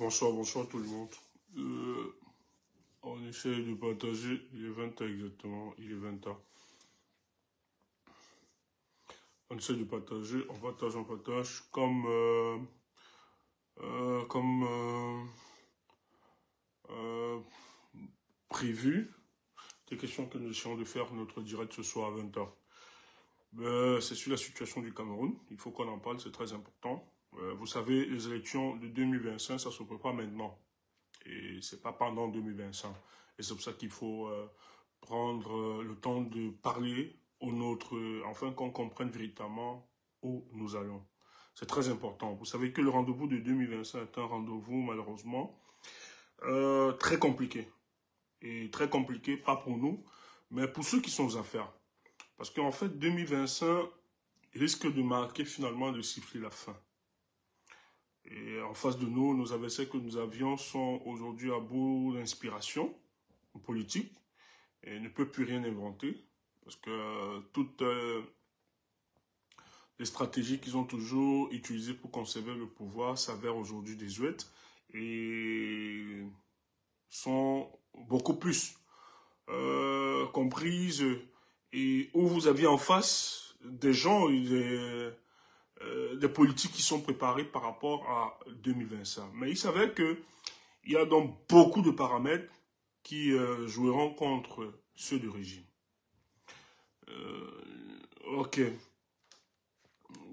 Bonsoir, bonsoir tout le monde. Euh, on essaie de partager, il est 20h exactement, il est 20h. On essaie de partager, on partage comme euh, prévu. C'est question que nous essayons de faire notre direct ce soir à 20h. C'est sur la situation du Cameroun, il faut qu'on en parle, c'est très important. Vous savez, les élections de 2025, ça se prépare maintenant. Et c'est pas pendant 2025. Et c'est pour ça qu'il faut prendre le temps de parler aux nôtres, afin qu'on comprenne véritablement où nous allons. C'est très important. Vous savez que le rendez-vous de 2025 est un rendez-vous, malheureusement, très compliqué. Et très compliqué, pas pour nous, mais pour ceux qui sont aux affaires. Parce qu'en fait, 2025 risque de marquer finalement de siffler la fin. Et en face de nous, nos adversaires que nous avions sont aujourd'hui à bout d'inspiration politique et ne peuvent plus rien inventer parce que toutes les stratégies qu'ils ont toujours utilisées pour conserver le pouvoir s'avèrent aujourd'hui désuètes et sont beaucoup plus comprises et où vous aviez en face des gens, des politiques qui sont préparés par rapport à 2025. Mais il s'avère qu'il y a donc beaucoup de paramètres qui joueront contre ceux du régime. Ok,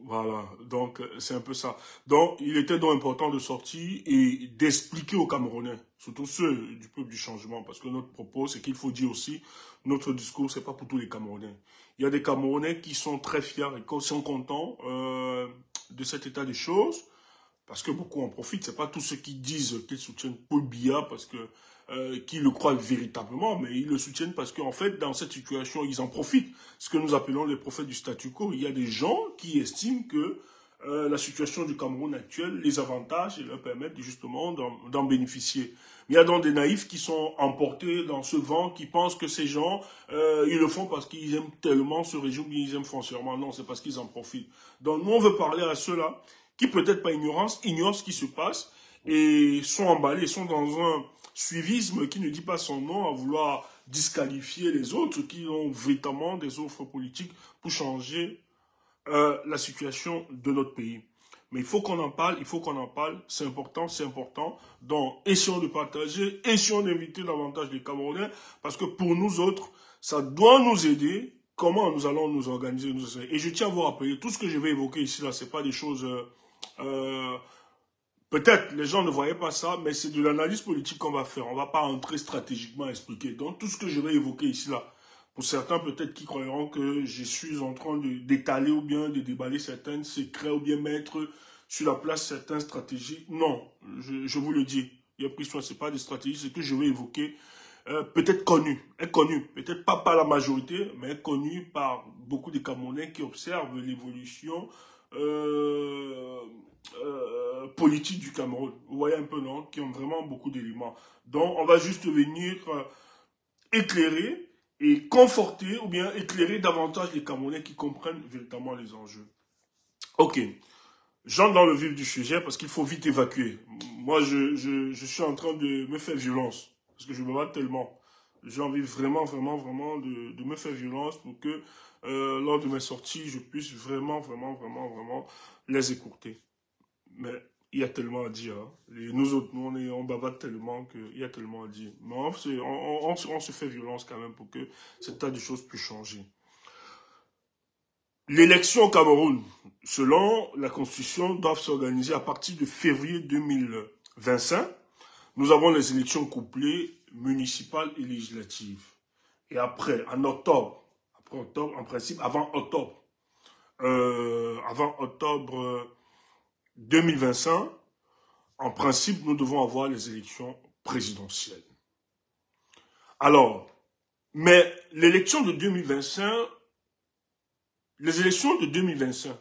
voilà, donc c'est un peu ça. Donc il était donc important de sortir et d'expliquer aux Camerounais, surtout ceux du peuple du changement, parce que notre propos, c'est qu'il faut dire aussi, notre discours, c'est pas pour tous les Camerounais. Il y a des Camerounais qui sont très fiers et qui sont contents de cet état des choses, parce que beaucoup en profitent. C'est pas tous ceux qui disent qu'ils soutiennent Paul Biya parce que qui le croient véritablement, mais ils le soutiennent parce qu'en fait, dans cette situation, ils en profitent. Ce que nous appelons les prophètes du statu quo. Il y a des gens qui estiment que la situation du Cameroun actuelle les avantage et leur permettent justement d'en bénéficier. Il y a donc des naïfs qui sont emportés dans ce vent, qui pensent que ces gens, ils le font parce qu'ils aiment tellement ce régime, ils aiment foncièrement. Non, c'est parce qu'ils en profitent. Donc nous, on veut parler à ceux-là qui peut-être par ignorance ignorent ce qui se passe et sont emballés, sont dans un suivisme qui ne dit pas son nom, à vouloir disqualifier les autres qui ont véritablement des offres politiques pour changer la situation de notre pays. Mais il faut qu'on en parle, c'est important, c'est important. Donc, essayons de partager, essayons d'inviter davantage les Camerounais, parce que pour nous autres, ça doit nous aider. Comment nous allons nous organiser, et je tiens à vous rappeler, tout ce que je vais évoquer ici, là, c'est pas des choses... peut-être les gens ne voyaient pas ça, mais c'est de l'analyse politique qu'on va faire. On ne va pas entrer stratégiquement à expliquer. Donc tout ce que je vais évoquer ici là, pour certains peut-être qui croiront que je suis en train d'étaler ou bien de déballer certains secrets ou bien mettre sur la place certaines stratégies. Non, je vous le dis. Il y a pris soin, ce n'est pas des stratégies, c'est que je vais évoquer peut-être inconnu, peut-être pas par la majorité, mais inconnu par beaucoup de Camerounais qui observent l'évolution politique du Cameroun. Vous voyez un peu, non? Qui ont vraiment beaucoup d'éléments. Donc, on va juste venir éclairer et conforter ou bien éclairer davantage les Camerounais qui comprennent véritablement les enjeux. Ok. J'entre dans le vif du sujet parce qu'il faut vite évacuer. Moi, je suis en train de me faire violence parce que je me bats tellement. J'ai envie vraiment de me faire violence pour que lors de mes sorties, je puisse vraiment les écourter. Mais il y a tellement à dire. Hein. Et nous autres, nous, on bavade tellement qu'il y a tellement à dire. Mais on se fait violence quand même pour que cet tas de choses puisse changer. L'élection au Cameroun, selon la Constitution, doit s'organiser à partir de février 2025. Nous avons les élections couplées municipales et législatives. Et après, en octobre, en principe, avant octobre 2025, en principe, nous devons avoir les élections présidentielles. Alors, mais l'élection de 2025, les élections de 2025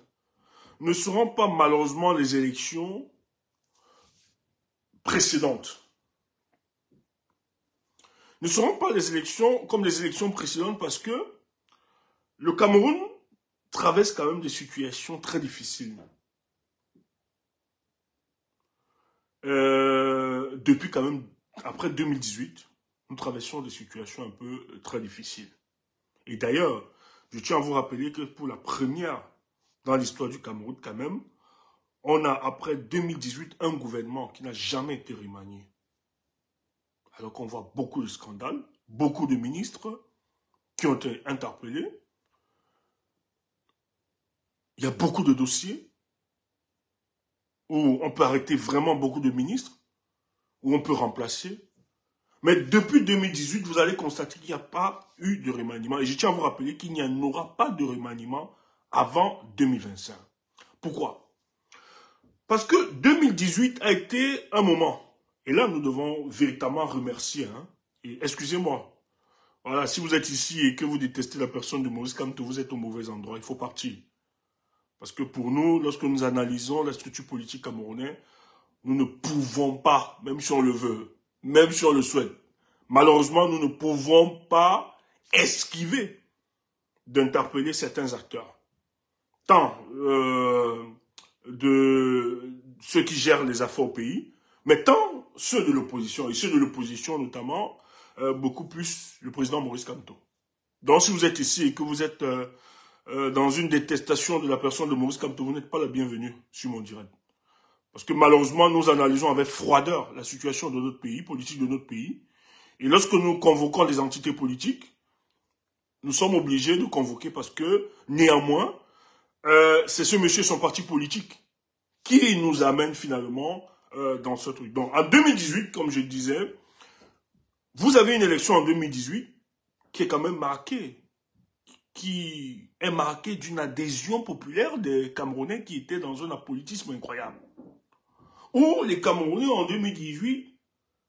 ne seront pas malheureusement les élections précédentes. Ne seront pas les élections comme les élections précédentes parce que le Cameroun traverse quand même des situations très difficiles. depuis quand même, après 2018, nous traversons des situations un peu très difficiles. Et d'ailleurs, je tiens à vous rappeler que pour la première dans l'histoire du Cameroun, quand même, on a, après 2018, un gouvernement qui n'a jamais été remanié. Alors qu'on voit beaucoup de scandales, beaucoup de ministres qui ont été interpellés. Il y a beaucoup de dossiers où on peut arrêter vraiment beaucoup de ministres, où on peut remplacer. Mais depuis 2018, vous allez constater qu'il n'y a pas eu de remaniement. Et je tiens à vous rappeler qu'il n'y en aura pas de remaniement avant 2025. Pourquoi? Parce que 2018 a été un moment. Et là, nous devons véritablement remercier. Et excusez-moi. Voilà, si vous êtes ici et que vous détestez la personne de Maurice Kamto, vous êtes au mauvais endroit. Il faut partir. Parce que pour nous, lorsque nous analysons la structure politique camerounaise, nous ne pouvons pas, même si on le veut, même si on le souhaite, malheureusement, nous ne pouvons pas esquiver d'interpeller certains acteurs. Tant de ceux qui gèrent les affaires au pays, mais tant ceux de l'opposition, et ceux de l'opposition notamment, beaucoup plus le président Maurice Kamto. Donc si vous êtes ici et que vous êtes dans une détestation de la personne de Maurice Kamto, vous n'êtes pas la bienvenue sur mon direct. Parce que malheureusement, nous analysons avec froideur la situation de notre pays, politique de notre pays. Et lorsque nous convoquons des entités politiques, nous sommes obligés de convoquer parce que, néanmoins, c'est ce monsieur, son parti politique, qui nous amène finalement dans ce truc. Donc, en 2018, comme je disais, vous avez une élection en 2018 qui est quand même marquée, d'une adhésion populaire des Camerounais qui étaient dans un apolitisme incroyable. Où les Camerounais en 2018,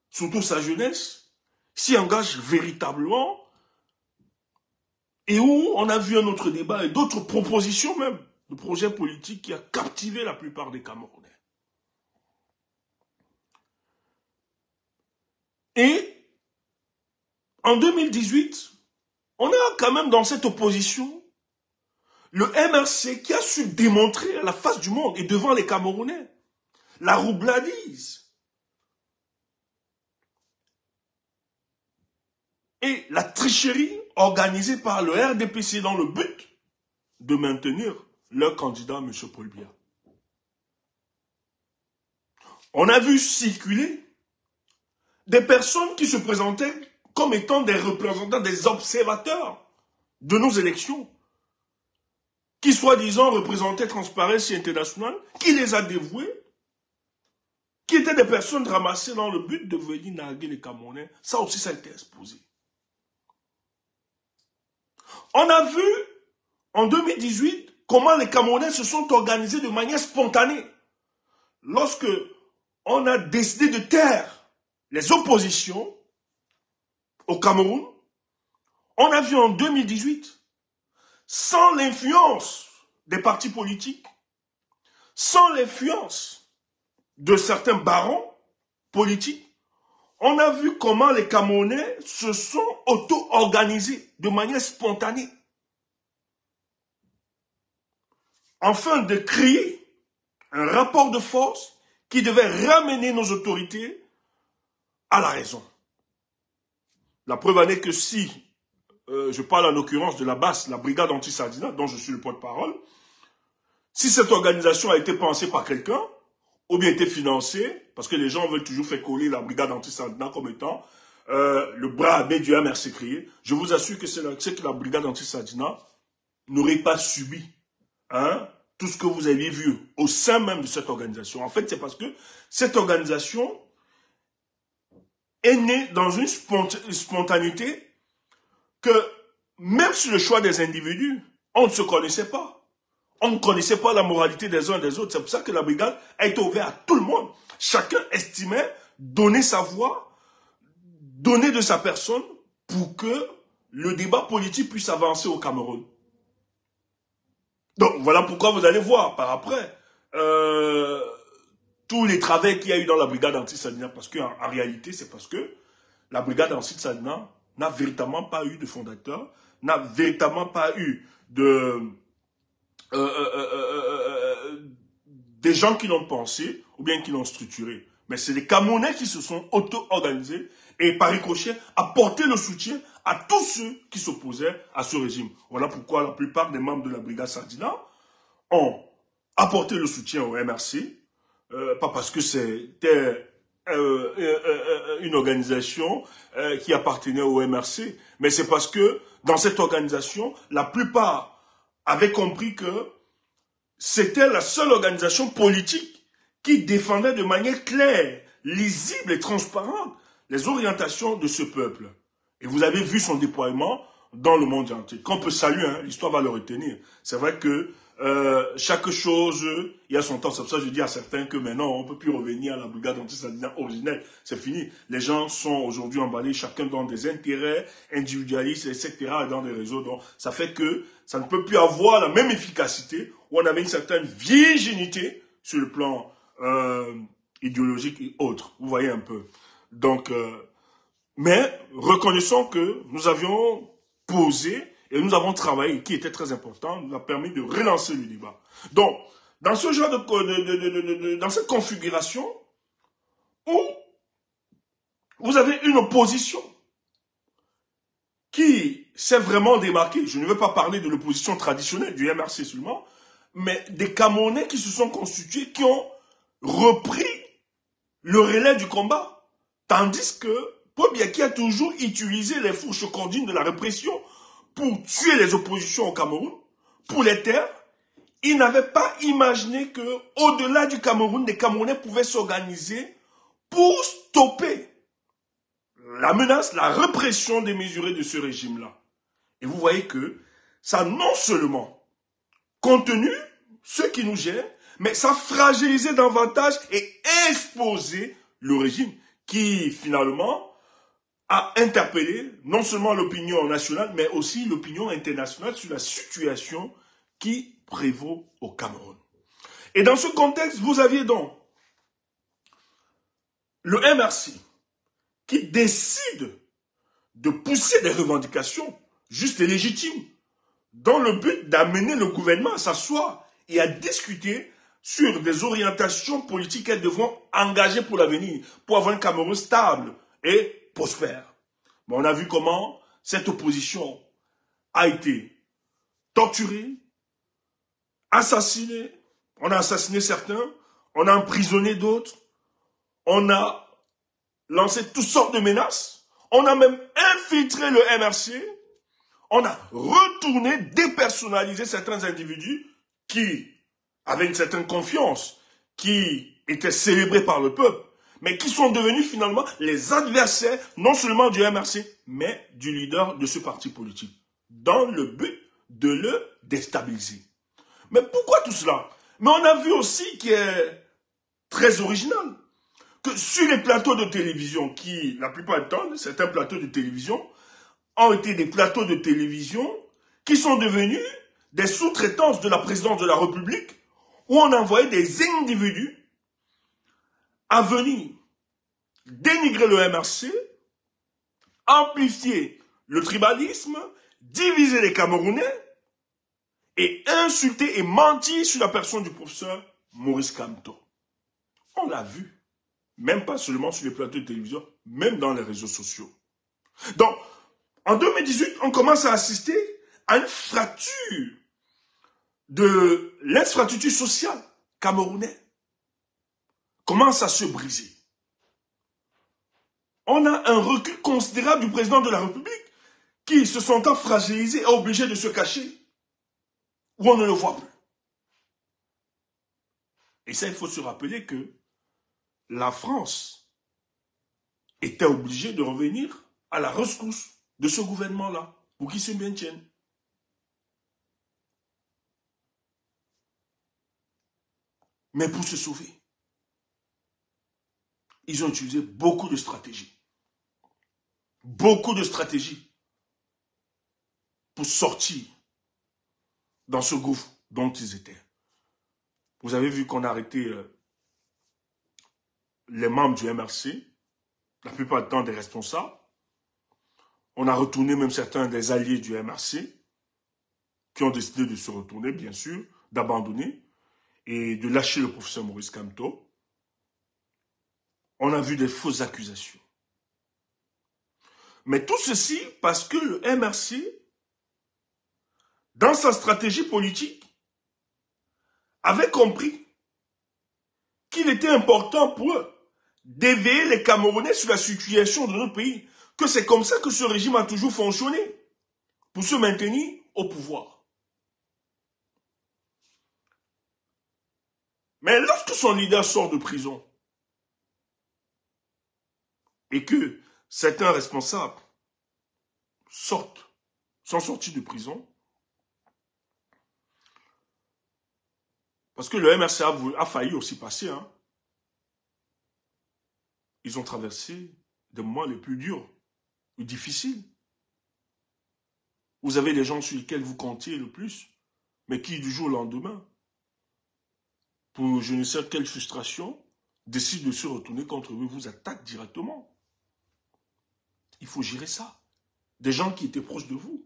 surtout sa jeunesse, s'y engagent véritablement et où on a vu un autre débat et d'autres propositions même de projets politiques qui a captivé la plupart des Camerounais. Et en 2018, on a quand même dans cette opposition le MRC qui a su démontrer à la face du monde et devant les Camerounais la roubladise et la tricherie organisée par le RDPC dans le but de maintenir leur candidat, M. Paul Biya. On a vu circuler des personnes qui se présentaient comme étant des représentants, des observateurs de nos élections, qui soi-disant représentaient Transparency International, qui les a dévoués, qui étaient des personnes ramassées dans le but de venir narguer les Camerounais. Ça aussi, ça a été exposé. On a vu en 2018 comment les Camerounais se sont organisés de manière spontanée. Lorsque on a décidé de taire les oppositions au Cameroun, on a vu en 2018, sans l'influence des partis politiques, sans l'influence de certains barons politiques, on a vu comment les Camerounais se sont auto-organisés de manière spontanée, afin de créer un rapport de force qui devait ramener nos autorités à la raison. La preuve en est que si, je parle en l'occurrence de la BAS, la brigade anti-Sardina, dont je suis le porte-parole, si cette organisation a été pensée par quelqu'un, ou bien été financée, parce que les gens veulent toujours faire coller la brigade anti-Sardina comme étant le bras armé du MRC créé, je vous assure que c'est que la brigade anti-Sardina n'aurait pas subi tout ce que vous aviez vu au sein même de cette organisation. En fait, c'est parce que cette organisation est née dans une spontanéité que même sur le choix des individus, on ne se connaissait pas. On ne connaissait pas la moralité des uns et des autres. C'est pour ça que la brigade a été ouverte à tout le monde. Chacun estimait donner sa voix, donner de sa personne pour que le débat politique puisse avancer au Cameroun. Donc voilà pourquoi vous allez voir par après tous les travers qu'il y a eu dans la brigade anti-Sardina. Parce qu'en réalité, c'est parce que la brigade anti-Sardina n'a véritablement pas eu de fondateur, n'a véritablement pas eu de... des gens qui l'ont pensé ou bien qui l'ont structuré. Mais c'est les Camerounais qui se sont auto-organisés et par ricochet apporté le soutien à tous ceux qui s'opposaient à ce régime. Voilà pourquoi la plupart des membres de la brigade Sardina ont apporté le soutien au MRC, pas parce que c'était une organisation qui appartenait au MRC, mais c'est parce que dans cette organisation, la plupart avaient compris que c'était la seule organisation politique qui défendait de manière claire, lisible et transparente les orientations de ce peuple. Et vous avez vu son déploiement dans le monde entier. Qu'on peut saluer, hein, l'histoire va le retenir. C'est vrai que chaque chose, il y a son temps. C'est pour ça que je dis à certains que maintenant, on ne peut plus revenir à la brigade anti-sardinat originelle. C'est fini. Les gens sont aujourd'hui emballés, chacun dans des intérêts individualistes, etc., dans des réseaux. Donc, ça fait que ça ne peut plus avoir la même efficacité où on avait une certaine virginité sur le plan idéologique et autres. Vous voyez un peu. Donc, mais reconnaissons que nous avions posé et nous avons travaillé, qui était très important, nous a permis de relancer le débat. Donc, dans ce genre dans cette configuration, où vous avez une opposition qui s'est vraiment démarquée, je ne veux pas parler de l'opposition traditionnelle du MRC seulement, mais des Camerounais qui se sont constitués, qui ont repris le relais du combat. Tandis que Paul Biya, qui a toujours utilisé les fourches cordines de la répression pour tuer les oppositions au Cameroun, pour les taire, il n'avait pas imaginé que, au-delà du Cameroun, les Camerounais pouvaient s'organiser pour stopper la menace, la répression démesurée de ce régime-là. Et vous voyez que ça non seulement contenu ce qui nous gêne, mais ça fragilisait davantage et exposé le régime qui, finalement, a interpellé non seulement l'opinion nationale, mais aussi l'opinion internationale sur la situation qui prévaut au Cameroun. Et dans ce contexte, vous aviez donc le MRC qui décide de pousser des revendications justes et légitimes dans le but d'amener le gouvernement à s'asseoir et à discuter sur des orientations politiques qu'elles devront engager pour l'avenir, pour avoir un Cameroun stable et prospère. Mais on a vu comment cette opposition a été torturée, assassinée. On a assassiné certains, on a emprisonné d'autres, on a lancé toutes sortes de menaces, on a même infiltré le MRC, on a retourné, dépersonnalisé certains individus qui avaient une certaine confiance, qui étaient célébrés par le peuple, mais qui sont devenus finalement les adversaires, non seulement du MRC, mais du leader de ce parti politique, dans le but de le déstabiliser. Mais pourquoi tout cela? Mais on a vu aussi qui est très original, que sur les plateaux de télévision, qui, la plupart du temps, certains plateaux de télévision, ont été des plateaux de télévision qui sont devenus des sous-traitances de la présidence de la République, où on envoyait des individus à venir dénigrer le MRC, amplifier le tribalisme, diviser les Camerounais et insulter et mentir sur la personne du professeur Maurice Kamto. On l'a vu, même pas seulement sur les plateaux de télévision, même dans les réseaux sociaux. Donc, en 2018, on commence à assister à une fracture de l'infrastructure sociale camerounaise. Commence à se briser. On a un recul considérable du président de la République qui, se sentant fragilisé, est obligé de se cacher, où on ne le voit plus. Et ça, il faut se rappeler que la France était obligée de revenir à la rescousse de ce gouvernement-là, pour qu'il se maintienne. Mais pour se sauver, ils ont utilisé beaucoup de stratégies. Beaucoup de stratégies pour sortir dans ce gouffre dont ils étaient. Vous avez vu qu'on a arrêté les membres du MRC, la plupart du temps des responsables. On a retourné même certains des alliés du MRC qui ont décidé de se retourner, bien sûr, d'abandonner et de lâcher le professeur Maurice Kamto. On a vu des fausses accusations. Mais tout ceci parce que le MRC, dans sa stratégie politique, avait compris qu'il était important pour eux d'éveiller les Camerounais sur la situation de notre pays, que c'est comme ça que ce régime a toujours fonctionné, pour se maintenir au pouvoir. Mais lorsque son leader sort de prison, et que certains responsables sont sortis de prison, parce que le MRC a failli aussi passer, hein. Ils ont traversé des moments les plus durs, les difficiles. Vous avez des gens sur lesquels vous comptiez le plus, mais qui du jour au lendemain, pour je ne sais quelle frustration, décident de se retourner contre vous, vous attaquent directement. Il faut gérer ça. Des gens qui étaient proches de vous.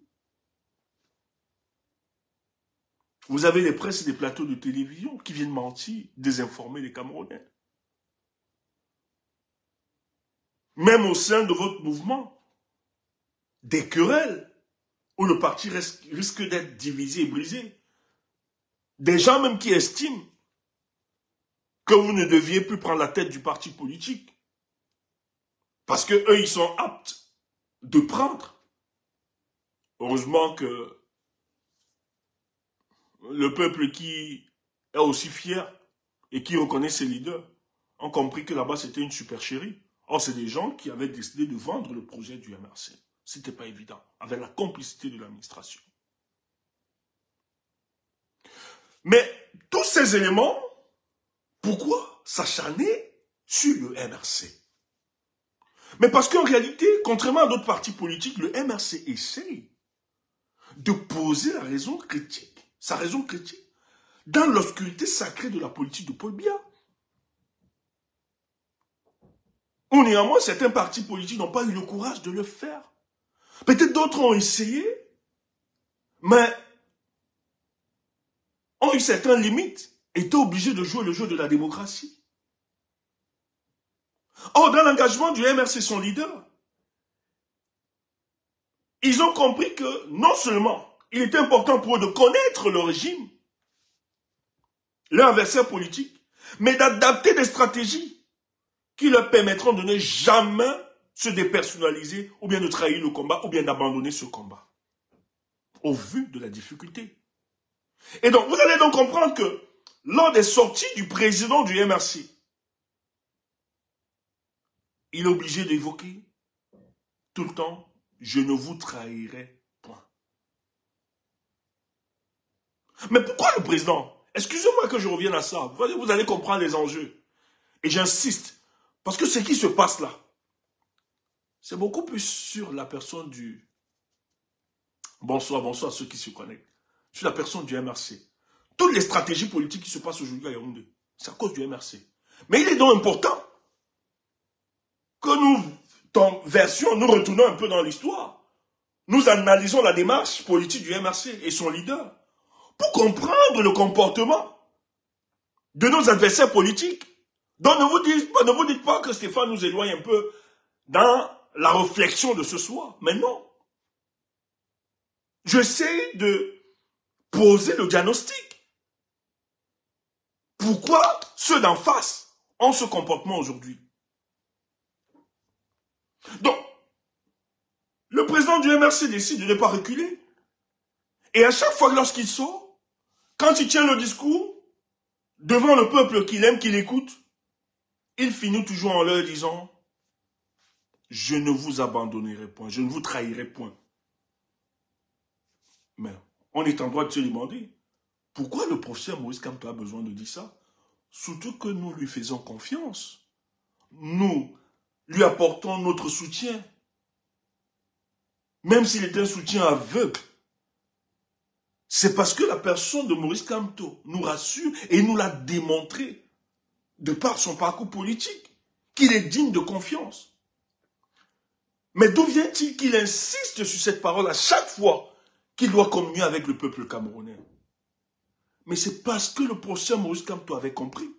Vous avez des presses et des plateaux de télévision qui viennent mentir, désinformer les Camerounais. Même au sein de votre mouvement, des querelles où le parti risque d'être divisé et brisé. Des gens même qui estiment que vous ne deviez plus prendre la tête du parti politique. Parce que eux, ils sont aptes de prendre. Heureusement que le peuple qui est aussi fier et qui reconnaît ses leaders ont compris que là-bas, c'était une supercherie. Or, c'est des gens qui avaient décidé de vendre le projet du MRC. C'était pas évident, avec la complicité de l'administration. Mais tous ces éléments, pourquoi s'acharner sur le MRC? Mais parce qu'en réalité, contrairement à d'autres partis politiques, le MRC essaye de poser la raison critique, sa raison critique, dans l'obscurité sacrée de la politique de Paul Biya. Ou néanmoins, certains partis politiques n'ont pas eu le courage de le faire. Peut-être d'autres ont essayé, mais ont eu certaines limites, étaient obligés de jouer le jeu de la démocratie. Or, dans l'engagement du MRC, son leader, ils ont compris que non seulement il était important pour eux de connaître le régime, leur adversaire politique, mais d'adapter des stratégies qui leur permettront de ne jamais se dépersonnaliser ou bien de trahir le combat ou bien d'abandonner ce combat au vu de la difficulté. Et donc, vous allez donc comprendre que lors des sorties du président du MRC, il est obligé d'évoquer tout le temps « je ne vous trahirai point ». Mais pourquoi le président? Excusez-moi que je revienne à ça. Vous allez comprendre les enjeux. Et j'insiste, parce que ce qui se passe là, c'est beaucoup plus sur la personne du... Bonsoir ceux qui se connectent. Sur la personne du MRC. Toutes les stratégies politiques qui se passent aujourd'hui à Yaoundé, c'est à cause du MRC. Mais il est donc important que nous, dans version, nous retournons un peu dans l'histoire. Nous analysons la démarche politique du MRC et son leader pour comprendre le comportement de nos adversaires politiques. Donc ne vous dites pas que Stéphane nous éloigne un peu dans la réflexion de ce soir. Mais non. J'essaie de poser le diagnostic. Pourquoi ceux d'en face ont ce comportement aujourd'hui? Donc, le président du MRC décide de ne pas reculer. Et à chaque fois lorsqu'il sort, quand il tient le discours devant le peuple qu'il aime, qu'il écoute, il finit toujours en leur disant « Je ne vous abandonnerai point, je ne vous trahirai point ». Mais on est en droit de se demander pourquoi le professeur Maurice Kamto a besoin de dire ça? Surtout que nous lui faisons confiance. Nous lui apportons notre soutien. Même s'il est un soutien aveugle. C'est parce que la personne de Maurice Kamto nous rassure et nous l'a démontré, de par son parcours politique, qu'il est digne de confiance. Mais d'où vient-il qu'il insiste sur cette parole à chaque fois qu'il doit communier avec le peuple camerounais? Mais c'est parce que le professeur Maurice Kamto avait compris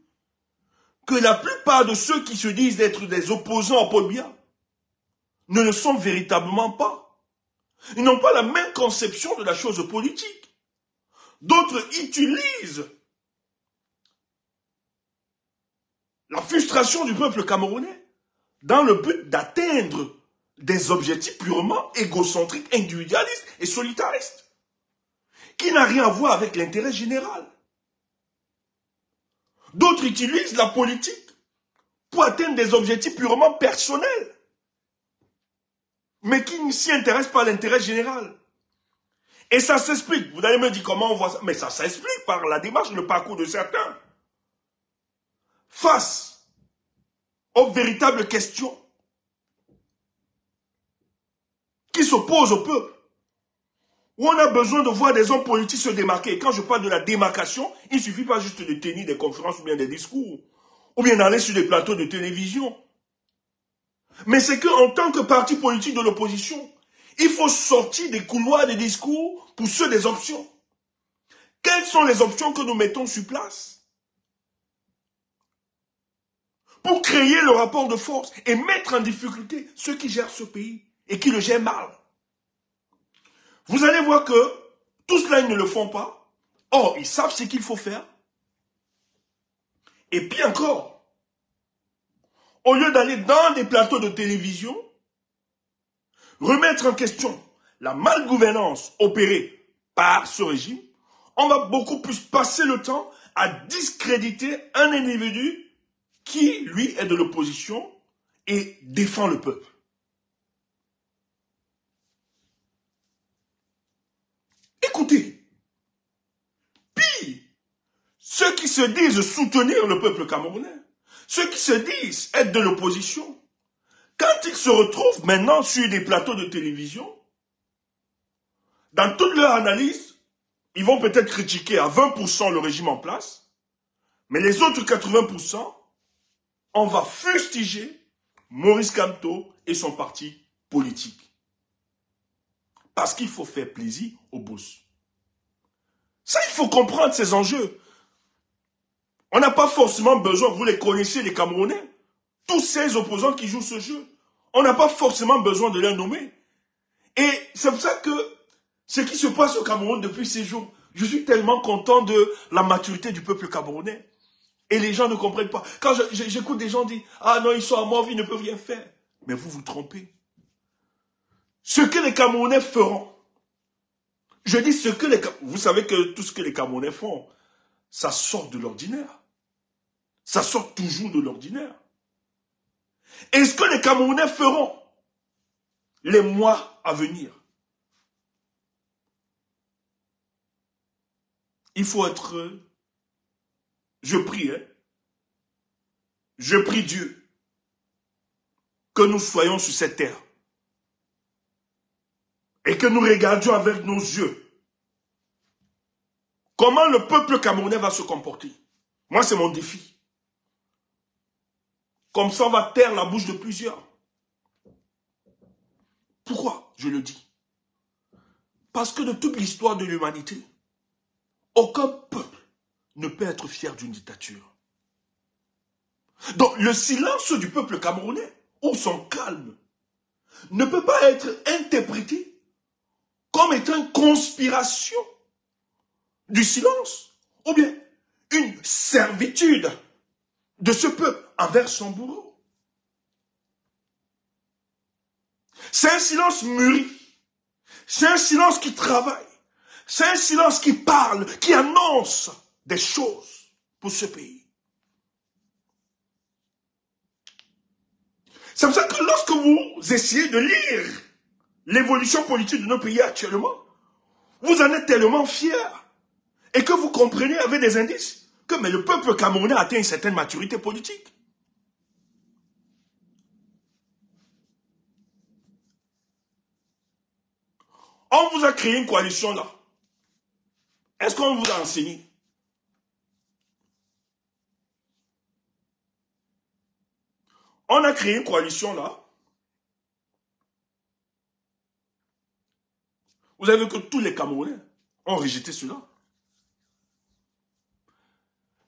que la plupart de ceux qui se disent être des opposants à Paul Biya ne le sont véritablement pas. Ils n'ont pas la même conception de la chose politique. D'autres utilisent la frustration du peuple camerounais dans le but d'atteindre des objectifs purement égocentriques, individualistes et solitaristes, qui n'a rien à voir avec l'intérêt général. D'autres utilisent la politique pour atteindre des objectifs purement personnels, mais qui ne s'y intéressent pas à l'intérêt général. Et ça s'explique. Vous allez me dire comment on voit ça. Mais ça s'explique par la démarche, le parcours de certains. Face aux véritables questions qui s'opposent au peuple, où on a besoin de voir des hommes politiques se démarquer. Et quand je parle de la démarcation, il ne suffit pas juste de tenir des conférences ou bien des discours, ou bien d'aller sur des plateaux de télévision. Mais c'est qu'en tant que parti politique de l'opposition, il faut sortir des couloirs des discours pour ceux des options. Quelles sont les options que nous mettons sur place pour créer le rapport de force et mettre en difficulté ceux qui gèrent ce pays et qui le gèrent mal? Vous allez voir que tout cela, ils ne le font pas. Or, ils savent ce qu'il faut faire. Et puis encore, au lieu d'aller dans des plateaux de télévision, remettre en question la malgouvernance opérée par ce régime, on va beaucoup plus passer le temps à discréditer un individu qui, lui, est de l'opposition et défend le peuple. Écoutez, pire, ceux qui se disent soutenir le peuple camerounais, ceux qui se disent être de l'opposition, quand ils se retrouvent maintenant sur des plateaux de télévision, dans toute leur analyse, ils vont peut-être critiquer à 20% le régime en place, mais les autres 80%, on va fustiger Maurice Kamto et son parti politique. Parce qu'il faut faire plaisir aux boss. Ça, il faut comprendre ces enjeux. On n'a pas forcément besoin, vous les connaissez, les Camerounais, tous ces opposants qui jouent ce jeu. On n'a pas forcément besoin de les nommer. Et c'est pour ça que ce qui se passe au Cameroun depuis ces jours, je suis tellement content de la maturité du peuple camerounais. Et les gens ne comprennent pas. Quand j'écoute des gens dire « Ah non, ils sont à mort, ils ne peuvent rien faire. » Mais vous vous trompez. Ce que les Camerounais feront, je dis ce que les... Vous savez que tout ce que les Camerounais font, ça sort de l'ordinaire. Ça sort toujours de l'ordinaire. Et ce que les Camerounais feront les mois à venir, il faut être... Je prie, hein. Je prie Dieu que nous soyons sur cette terre et que nous regardions avec nos yeux comment le peuple camerounais va se comporter. Moi, c'est mon défi. Comme ça, on va taire la bouche de plusieurs. Pourquoi je le dis? Parce que de toute l'histoire de l'humanité, aucun peuple ne peut être fier d'une dictature. Donc, le silence du peuple camerounais, ou son calme, ne peut pas être interprété comme étant une conspiration du silence, ou bien une servitude de ce peuple envers son bourreau. C'est un silence mûri, c'est un silence qui travaille, c'est un silence qui parle, qui annonce des choses pour ce pays. C'est pour ça que lorsque vous essayez de lire l'évolution politique de nos pays actuellement, vous en êtes tellement fiers et que vous comprenez avec des indices que mais le peuple camerounais atteint une certaine maturité politique. On vous a créé une coalition là. Est-ce qu'on vous a enseigné? On a créé une coalition là. Vous avez vu que tous les Camerounais ont rejeté cela.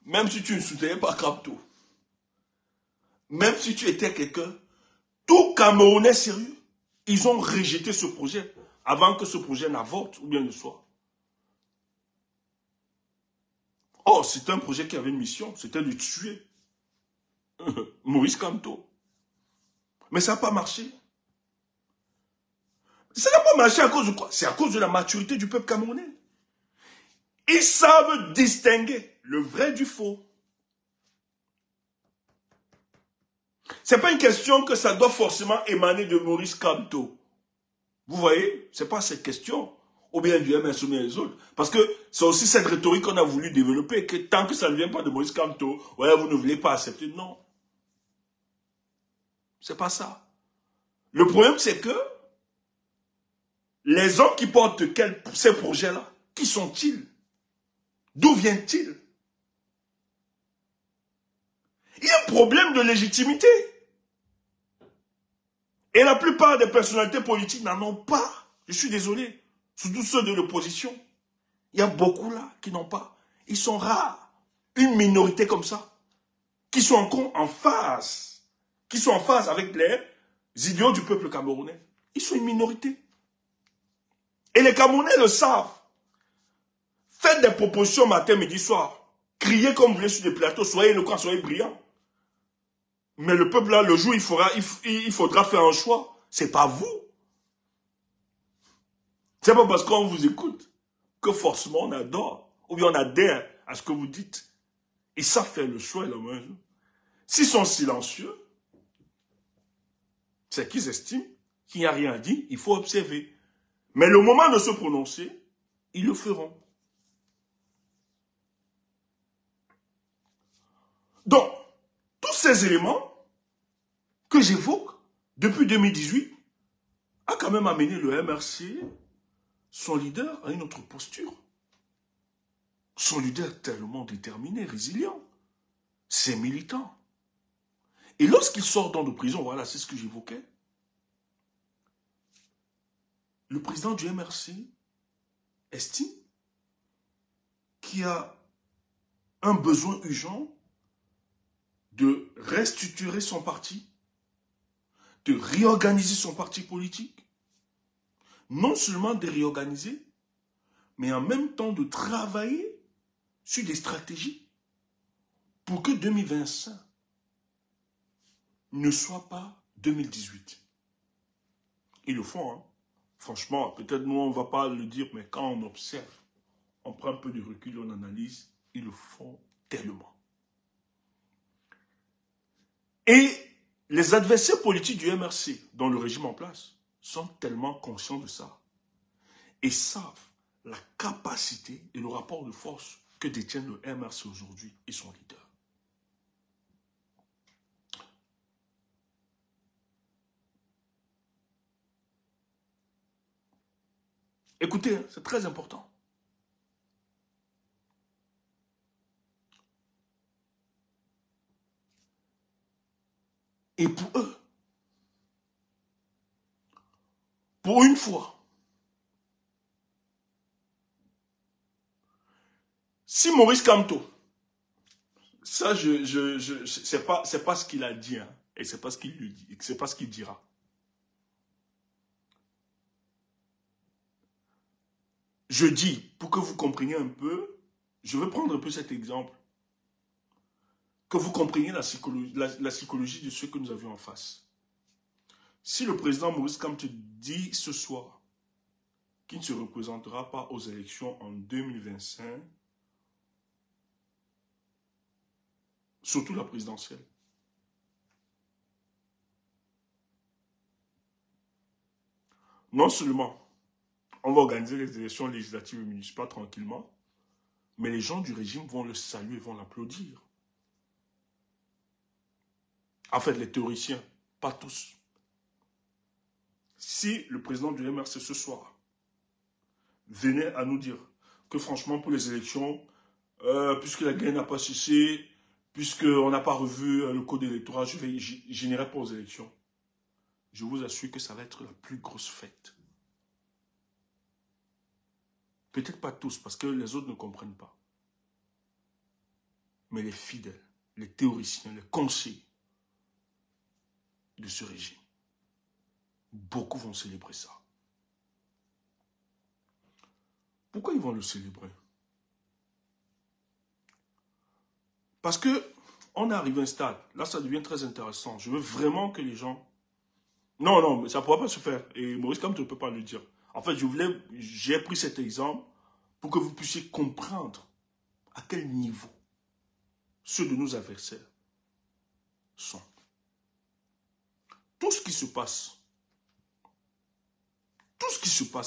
Même si tu ne soutenais pas Kamto. même si tu étais quelqu'un, tout Camerounais sérieux, ils ont rejeté ce projet avant que ce projet n'avorte ou bien ne soit. Oh, c'était un projet qui avait une mission, c'était de tuer Maurice Kamto. Mais ça n'a pas marché. Ça n'a pas marché à cause de quoi? C'est à cause de la maturité du peuple camerounais. Ils savent distinguer le vrai du faux. C'est pas une question que ça doit forcément émaner de Maurice Kamto. Vous voyez? C'est pas cette question. Ou bien du MS ou bien les autres. Parce que c'est aussi cette rhétorique qu'on a voulu développer, que tant que ça ne vient pas de Maurice Kamto, ouais, vous ne voulez pas accepter. Non. C'est pas ça. Le problème, c'est que les hommes qui portent ces projets-là, qui sont-ils? D'où viennent-ils? Il y a un problème de légitimité. Et la plupart des personnalités politiques n'en ont pas. Je suis désolé. Surtout ceux de l'opposition. Il y a beaucoup là qui n'ont pas. Ils sont rares. Une minorité comme ça. Qui sont encore en phase. Qui sont en phase avec les idéaux du peuple camerounais. Ils sont une minorité. Et les Camerounais le savent. Faites des propositions matin, midi, soir. Criez comme vous voulez sur des plateaux. Soyez éloquents, soyez brillants. Mais le peuple là, le jour il faudra faire un choix. C'est pas vous. C'est pas parce qu'on vous écoute que forcément on adore. Ou bien on adhère à ce que vous dites. Ils savent faire le choix. S'ils sont silencieux, c'est qu'ils estiment qu'il n'y a rien à dire. Il faut observer. Mais le moment de se prononcer, ils le feront. Donc, tous ces éléments que j'évoque depuis 2018 a quand même amené le MRC, son leader, à une autre posture. Son leader tellement déterminé, résilient. Ses militants. Et lorsqu'il sort de prison, voilà, c'est ce que j'évoquais, le président du MRC estime qu'il y a un besoin urgent de restructurer son parti, de réorganiser son parti politique, non seulement de réorganiser, mais en même temps de travailler sur des stratégies pour que 2025 ne soit pas 2018. Ils le font, hein. Franchement, peut-être nous on ne va pas le dire, mais quand on observe, on prend un peu de recul, on analyse, ils le font tellement. Et les adversaires politiques du MRC, dans le régime en place, sont tellement conscients de ça et savent la capacité et le rapport de force que détient le MRC aujourd'hui et son leader. Écoutez, c'est très important. Et pour eux, pour une fois, si Maurice Kamto, ça c'est pas ce qu'il a dit, hein, et c'est pas ce qu'il lui dit, c'est pas ce qu'il dira. Je dis, pour que vous compreniez un peu, je vais prendre un peu cet exemple, que vous compreniez la psychologie de ceux que nous avions en face. Si le président Maurice Kamto dit ce soir qu'il ne se représentera pas aux élections en 2025, surtout la présidentielle, non seulement on va organiser les élections législatives et municipales tranquillement, mais les gens du régime vont le saluer, vont l'applaudir. En fait, les théoriciens, pas tous. Si le président du MRC ce soir venait à nous dire que franchement pour les élections, puisque la guerre n'a pas cessé, puisqu'on n'a pas revu le code électoral, je n'irai pas aux élections. Je vous assure que ça va être la plus grosse fête. Peut-être pas tous, parce que les autres ne comprennent pas. Mais les fidèles, les théoriciens, les conseillers, de ce régime. Beaucoup vont célébrer ça. Pourquoi ils vont le célébrer? Parce que on est arrivé à un stade. Là, ça devient très intéressant. Je veux vraiment que les gens... Non, non, mais ça ne pourra pas se faire. Et Maurice Kamto ne peut pas le dire. En fait, j'ai pris cet exemple pour que vous puissiez comprendre à quel niveau ceux de nos adversaires sont. Tout ce qui se passe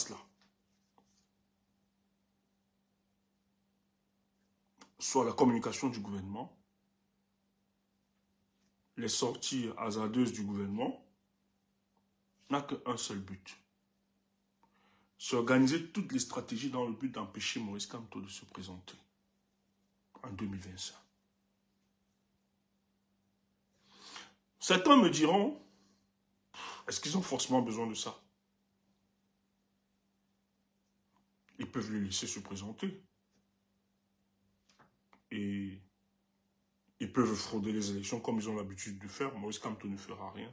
là, soit la communication du gouvernement, les sorties hasardeuses du gouvernement, n'a qu'un seul but. C'est organiser toutes les stratégies dans le but d'empêcher Maurice Kamto de se présenter en 2025. Certains me diront, est-ce qu'ils ont forcément besoin de ça? Ils peuvent le laisser se présenter. Et ils peuvent frauder les élections comme ils ont l'habitude de faire. Maurice Kamto ne fera rien.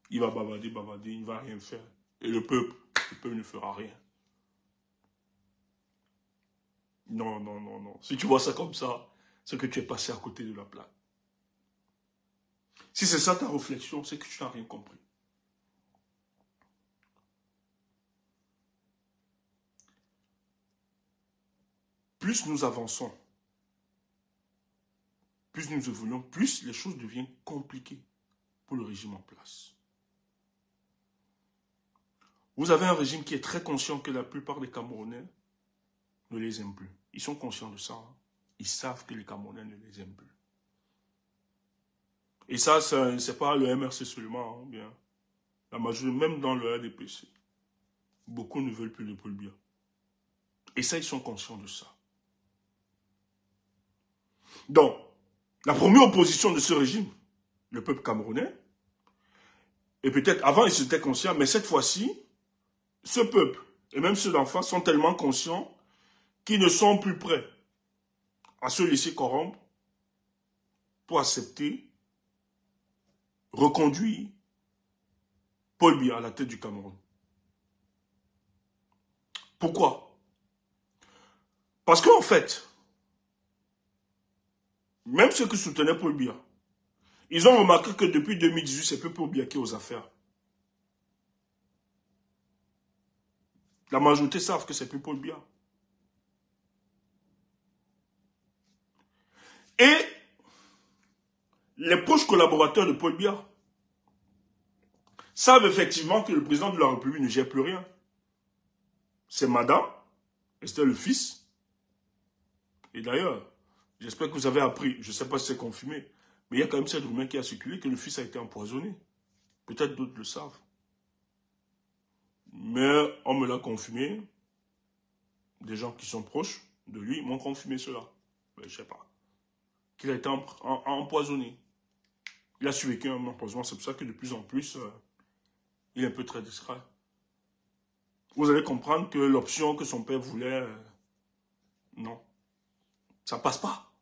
Il va bavarder, il ne va rien faire. Et le peuple ne fera rien. Non, non, non, non. Si tu vois ça comme ça, c'est que tu es passé à côté de la plaque. Si c'est ça ta réflexion, c'est que tu n'as rien compris. Plus nous avançons, plus nous évoluons, plus les choses deviennent compliquées pour le régime en place. Vous avez un régime qui est très conscient que la plupart des Camerounais ne les aiment plus. Ils sont conscients de ça. Hein. Ils savent que les Camerounais ne les aiment plus. Et ça, c'est pas le MRC seulement. Hein, bien. La majorité, même dans le RDPC, beaucoup ne veulent plus de Paul Biya. Et ça, ils sont conscients de ça. Donc, la première opposition de ce régime, le peuple camerounais, et peut-être avant ils étaient conscients, mais cette fois-ci, ce peuple, et même ceux d'en face, sont tellement conscients qu'ils ne sont plus prêts à se laisser corrompre pour accepter, reconduire Paul Biya à la tête du Cameroun. Pourquoi? Parce qu'en fait, même ceux qui soutenaient Paul Biya, ils ont remarqué que depuis 2018, c'est plus Paul Biya qui est aux affaires. La majorité savent que c'est plus Paul Biya. Et les proches collaborateurs de Paul Biya savent effectivement que le président de la République ne gère plus rien. C'est madame, et c'était le fils. Et d'ailleurs, j'espère que vous avez appris, je ne sais pas si c'est confirmé, mais il y a quand même cette rumeur qui a circulé que le fils a été empoisonné. Peut-être d'autres le savent. Mais on me l'a confirmé. Des gens qui sont proches de lui m'ont confirmé cela. Mais je ne sais pas. Qu'il a été empoisonné. Il a survécu à un empoisonnement. C'est pour ça que de plus en plus, il est un peu très discret. Vous allez comprendre que l'option que son père voulait, non. Ça ne passe pas.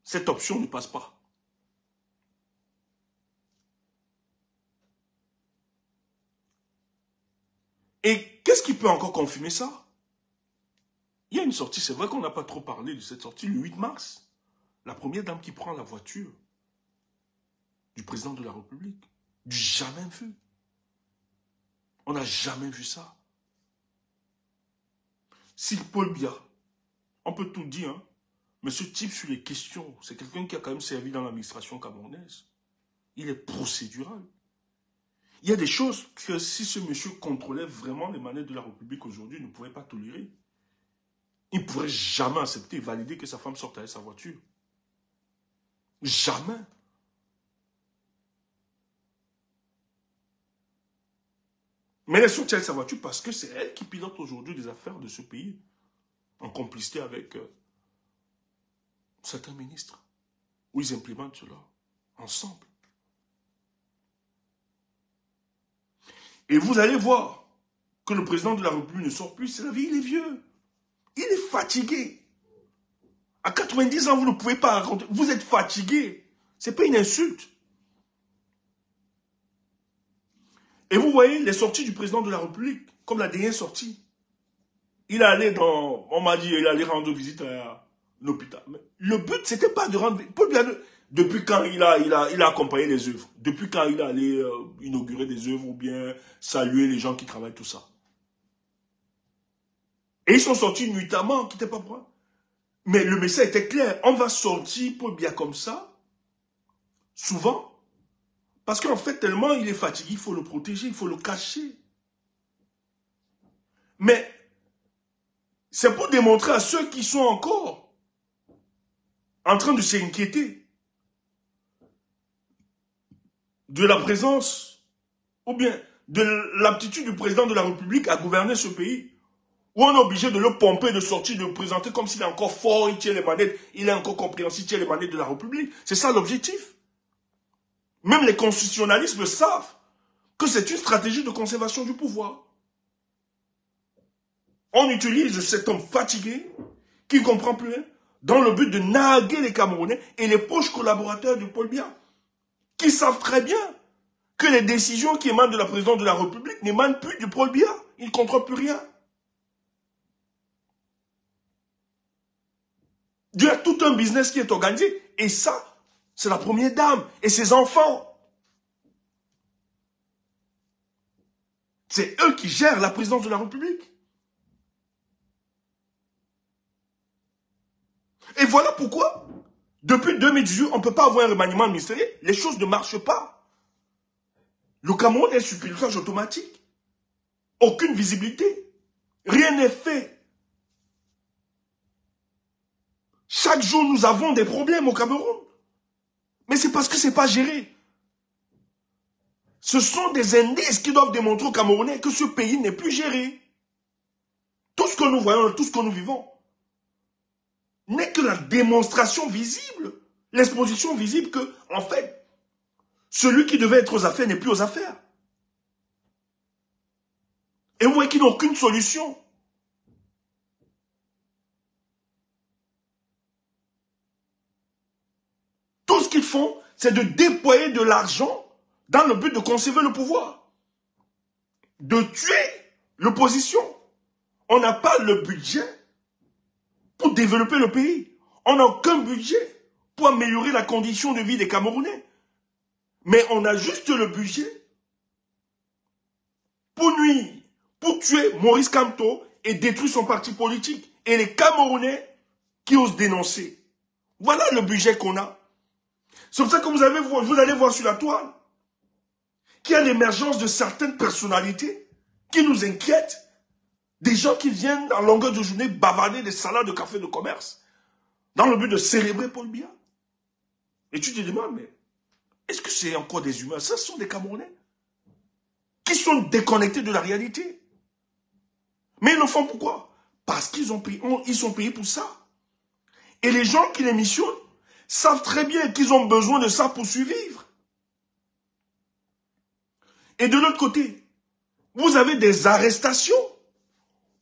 Cette option ne passe pas. Et qu'est-ce qui peut encore confirmer ça? Il y a une sortie, c'est vrai qu'on n'a pas trop parlé de cette sortie, le 8 mars. La première dame qui prend la voiture du président de la République. Du jamais vu. On n'a jamais vu ça. Si Paul Biya, on peut tout dire, hein, mais ce type sur les questions, c'est quelqu'un qui a quand même servi dans l'administration camerounaise. Il est procédural. Il y a des choses que si ce monsieur contrôlait vraiment les manettes de la République aujourd'hui, il ne pouvait pas tolérer. Il ne pourrait jamais accepter, valider que sa femme sorte avec sa voiture. Jamais. Mais elle est sortie avec sa voiture parce que c'est elle qui pilote aujourd'hui les affaires de ce pays, en complicité avec certains ministres, où ils implémentent cela ensemble. Et vous allez voir que le président de la République ne sort plus, c'est la vie, il est vieux. Il est fatigué. À 90 ans, vous ne pouvez pas raconter. Vous êtes fatigué. C'est pas une insulte. Et vous voyez les sorties du président de la République, comme la dernière sortie. Il allait dans, on m'a dit, il allait rendre visite à l'hôpital. Le but, c'était pas de rendre visite. Depuis quand il a accompagné les œuvres, depuis quand il a allé inaugurer des œuvres ou bien saluer les gens qui travaillent, tout ça. Et ils sont sortis nuitamment, qui n'étaient pas pour. Mais le message était clair, on va sortir Paul Biya comme ça, souvent, parce qu'en fait, tellement il est fatigué, il faut le protéger, il faut le cacher. Mais c'est pour démontrer à ceux qui sont encore en train de s'inquiéter de la présence ou bien de l'aptitude du président de la République à gouverner ce pays, où on est obligé de le pomper, de sortir, de le présenter comme s'il est encore fort, il tient les manettes, il est encore compréhensif, il tient les manettes de la République. C'est ça l'objectif. Même les constitutionnalistes le savent que c'est une stratégie de conservation du pouvoir. On utilise cet homme fatigué, qui ne comprend plus rien, dans le but de narguer les Camerounais et les proches collaborateurs de Paul Biya, qui savent très bien que les décisions qui émanent de la présidence de la République n'émanent plus du Paul Biya. Ils ne comprennent plus rien. Il y a tout un business qui est organisé. Et ça, c'est la première dame et ses enfants. C'est eux qui gèrent la présidence de la République. Et voilà pourquoi, depuis 2018, on ne peut pas avoir un remaniement ministériel. Les choses ne marchent pas. Le Cameroun est sur pilotage automatique. Aucune visibilité. Rien n'est fait. Chaque jour, nous avons des problèmes au Cameroun. Mais c'est parce que ce n'est pas géré. Ce sont des indices qui doivent démontrer aux Camerounais que ce pays n'est plus géré. Tout ce que nous voyons, tout ce que nous vivons, n'est que la démonstration visible, l'exposition visible que, en fait, celui qui devait être aux affaires n'est plus aux affaires. Et vous voyez qu'ils n'ont aucune solution. Tout ce qu'ils font, c'est de déployer de l'argent dans le but de conserver le pouvoir, de tuer l'opposition. On n'a pas le budget pour développer le pays. On n'a aucun budget pour améliorer la condition de vie des Camerounais. Mais on a juste le budget pour nuire, pour tuer Maurice Kamto et détruire son parti politique. Et les Camerounais qui osent dénoncer. Voilà le budget qu'on a. C'est pour ça que vous allez voir sur la toile qu'il y a l'émergence de certaines personnalités qui nous inquiètent. Des gens qui viennent en longueur de journée bavarder des salades de café de commerce dans le but de célébrer Paul Biya. Et tu te demandes, mais est-ce que c'est encore des humains? Ce sont des Camerounais qui sont déconnectés de la réalité. Mais ils le font pourquoi? Parce qu'ils sont payés pour ça. Et les gens qui les missionnent savent très bien qu'ils ont besoin de ça pour survivre. Et de l'autre côté, vous avez des arrestations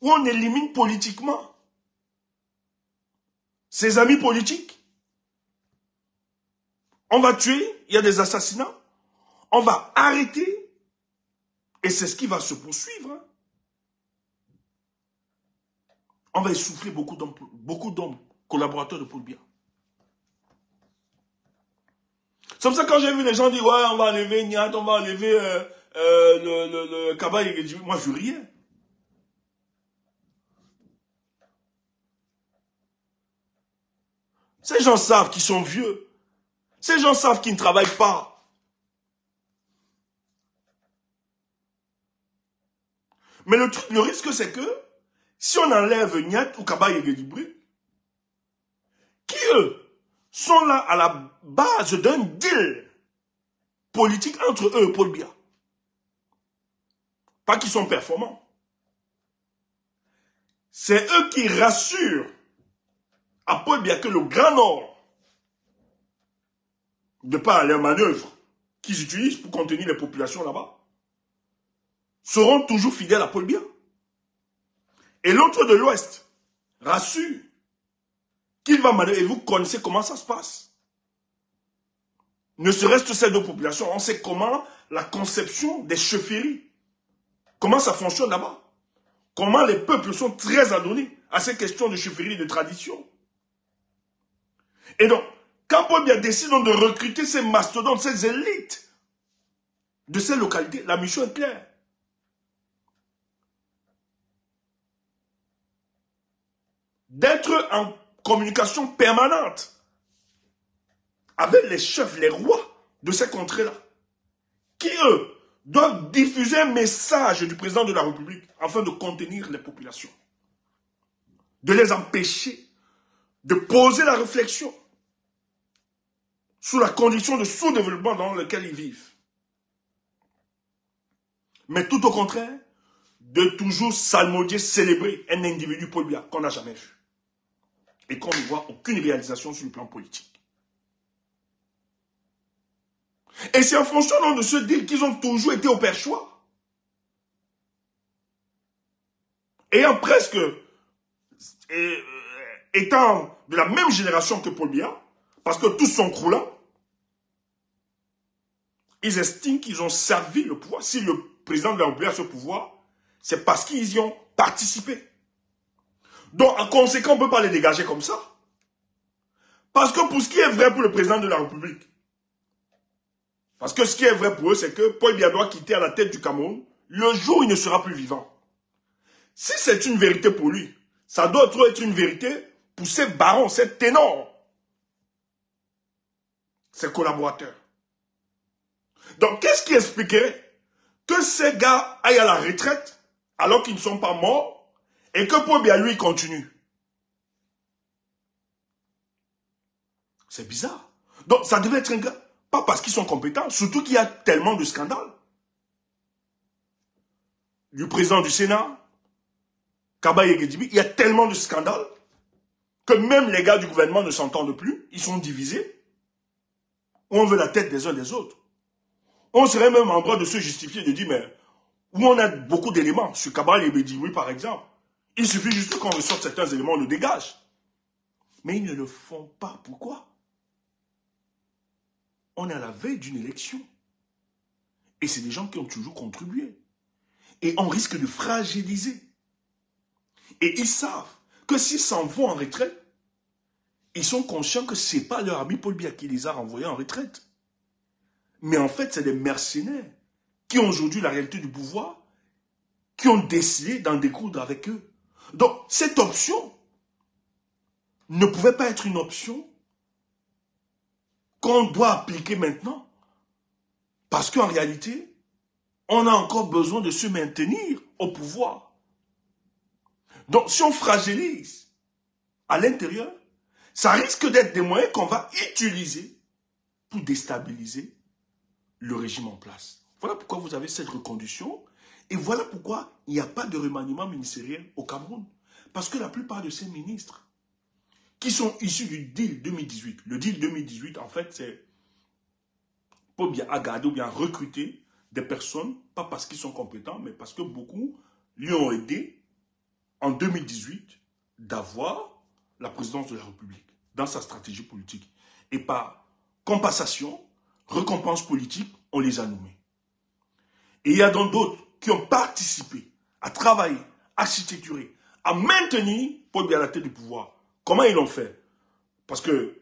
où on élimine politiquement ses amis politiques. On va tuer, il y a des assassinats, on va arrêter, et c'est ce qui va se poursuivre. On va essouffler beaucoup d'hommes collaborateurs de Paul Biya. C'est comme ça quand j'ai vu les gens dire, ouais, on va enlever Niat, on va enlever le Kaba et moi je riais. Ces gens savent qu'ils sont vieux. Ces gens savent qu'ils ne travaillent pas. Mais le risque, c'est que si on enlève Niat ou Kaba et Gedibri, qui eux sont là à la base d'un deal politique entre eux et Paul Biya. Pas qu'ils sont performants. C'est eux qui rassurent à Paul Biya que le Grand Nord, de par leurs manœuvres qu'ils utilisent pour contenir les populations là-bas, seront toujours fidèles à Paul Biya. Et l'autre de l'Ouest rassure qu'il va manœuvrer. Et vous connaissez comment ça se passe. ne serait-ce que ces deux populations, on sait comment la conception des chefferies, comment ça fonctionne là-bas. Comment les peuples sont très adonnés à ces questions de chefferie et de tradition. Et donc, quand Paul Biya décide de recruter ces mastodontes, ces élites de ces localités, la mission est claire. D'être en communication permanente avec les chefs, les rois de ces contrées-là, qui, eux, doivent diffuser un message du président de la République afin de contenir les populations, de les empêcher de poser la réflexion sous la condition de sous-développement dans laquelle ils vivent. Mais tout au contraire, de toujours salmodier, célébrer un individu Paul Biya qu'on n'a jamais vu. Et qu'on ne voit aucune réalisation sur le plan politique. Et c'est en fonction de ce deal qu'ils ont toujours été au perchoir. Ayant presque, étant de la même génération que Paul Biya, parce que tous sont croulants, ils estiment qu'ils ont servi le pouvoir. Si le président de la République a ce pouvoir, c'est parce qu'ils y ont participé. Donc, en conséquent, on ne peut pas les dégager comme ça. Parce que pour ce qui est vrai pour le président de la République, parce que ce qui est vrai pour eux, c'est que Paul Biya doit quitter à la tête du Cameroun le jour où il ne sera plus vivant. Si c'est une vérité pour lui, ça doit être une vérité pour ces barons, ces ténors, ses collaborateurs. Donc, qu'est-ce qui expliquerait que ces gars aillent à la retraite alors qu'ils ne sont pas morts et que Paul Biya, lui, continue? C'est bizarre. Donc, ça devait être un gars, pas parce qu'ils sont compétents, surtout qu'il y a tellement de scandales. Du président du Sénat, Kaba Yegedibi, il y a tellement de scandales que même les gars du gouvernement ne s'entendent plus, ils sont divisés. On veut la tête des uns des autres. On serait même en droit de se justifier, de dire, mais où on a beaucoup d'éléments, sur Kaba Yegedibi par exemple, il suffit juste qu'on ressorte certains éléments, on le dégage. Mais ils ne le font pas. Pourquoi? On est à la veille d'une élection. Et c'est des gens qui ont toujours contribué. Et on risque de fragiliser. Et ils savent que s'ils s'en vont en retraite, ils sont conscients que ce n'est pas leur ami Paul Biya qui les a renvoyés en retraite. Mais en fait, c'est des mercenaires qui ont aujourd'hui la réalité du pouvoir, qui ont décidé d'en découdre avec eux. Donc, cette option ne pouvait pas être une option qu'on doit appliquer maintenant. Parce qu'en réalité, on a encore besoin de se maintenir au pouvoir. Donc, si on fragilise à l'intérieur, ça risque d'être des moyens qu'on va utiliser pour déstabiliser le régime en place. Voilà pourquoi vous avez cette reconduction. Et voilà pourquoi il n'y a pas de remaniement ministériel au Cameroun. Parce que la plupart de ces ministres qui sont issus du deal 2018, le deal 2018, en fait, c'est pour bien garder ou bien recruter des personnes, pas parce qu'ils sont compétents, mais parce que beaucoup lui ont aidé en 2018 d'avoir la présidence de la République dans sa stratégie politique. Et par compensation, récompense politique, on les a nommés. Et il y a donc d'autres qui ont participé à travailler, à architecturer, à maintenir Paul Biya à la tête du pouvoir. Comment ils l'ont fait? Parce que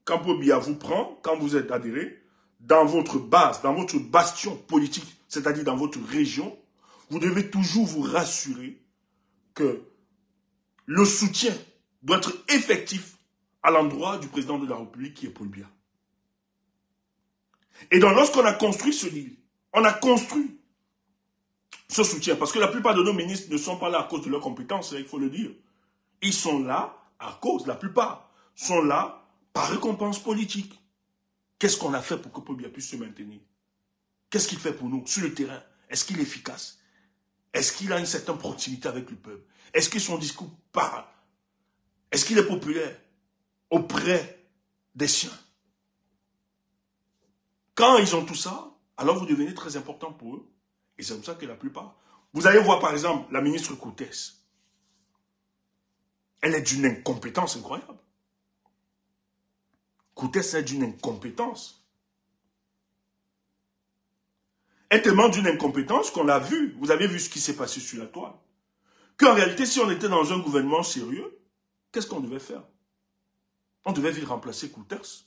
quand Paul Biya vous prend, quand vous êtes adhéré, dans votre base, dans votre bastion politique, c'est-à-dire dans votre région, vous devez toujours vous rassurer que le soutien doit être effectif à l'endroit du président de la République qui est Paul Biya. Et donc lorsqu'on a construit ce deal, on a construit ce soutien, parce que la plupart de nos ministres ne sont pas là à cause de leurs compétences, il faut le dire. Ils sont là à cause, la plupart, sont là par récompense politique. Qu'est-ce qu'on a fait pour que Paul Biya puisse se maintenir? Qu'est-ce qu'il fait pour nous sur le terrain? Est-ce qu'il est efficace? Est-ce qu'il a une certaine proximité avec le peuple? Est-ce que son discours parle? Est-ce qu'il est populaire auprès des siens? Quand ils ont tout ça, alors vous devenez très important pour eux. Et c'est comme ça que la plupart... Vous allez voir par exemple la ministre Koutès. Elle est d'une incompétence incroyable. Koutès est d'une incompétence. est tellement d'une incompétence qu'on l'a vu. Vous avez vu ce qui s'est passé sur la toile. Qu'en réalité, si on était dans un gouvernement sérieux, qu'est-ce qu'on devait faire? On devait vite remplacer Kouters.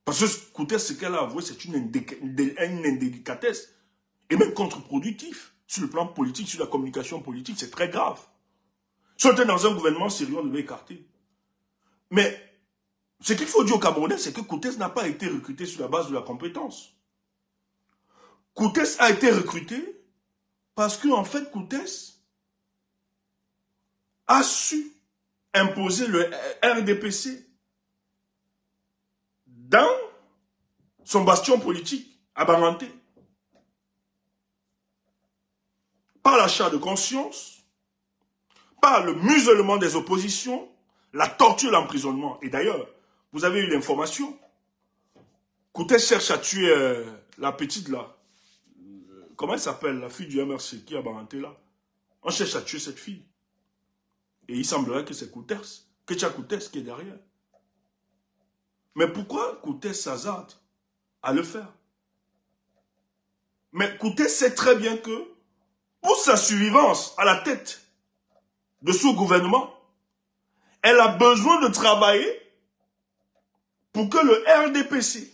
Parce que Kouters, ce qu'elle a avoué, c'est une indélicatesse. Et même contre-productif. Sur le plan politique, sur la communication politique, c'est très grave. Si on était dans un gouvernement sérieux, on devait écarter. Mais ce qu'il faut dire aux Camerounais, c'est que Kouters n'a pas été recruté sur la base de la compétence. Kouters a été recruté parce qu'en fait, Kouters a su imposer le RDPC dans son bastion politique à Baranté. Par l'achat de conscience, par le musellement des oppositions, la torture, l'emprisonnement. Et d'ailleurs, vous avez eu l'information. Kouters cherche à tuer la petite là. Comment elle s'appelle, la fille du MRC qui a Baranté là? On cherche à tuer cette fille. Et il semblerait que c'est Kouters, que tu as Kouters qui est derrière. Mais pourquoi Kouters s'hasarde à le faire? Mais Kouters sait très bien que pour sa survivance à la tête de ce gouvernement, elle a besoin de travailler pour que le RDPC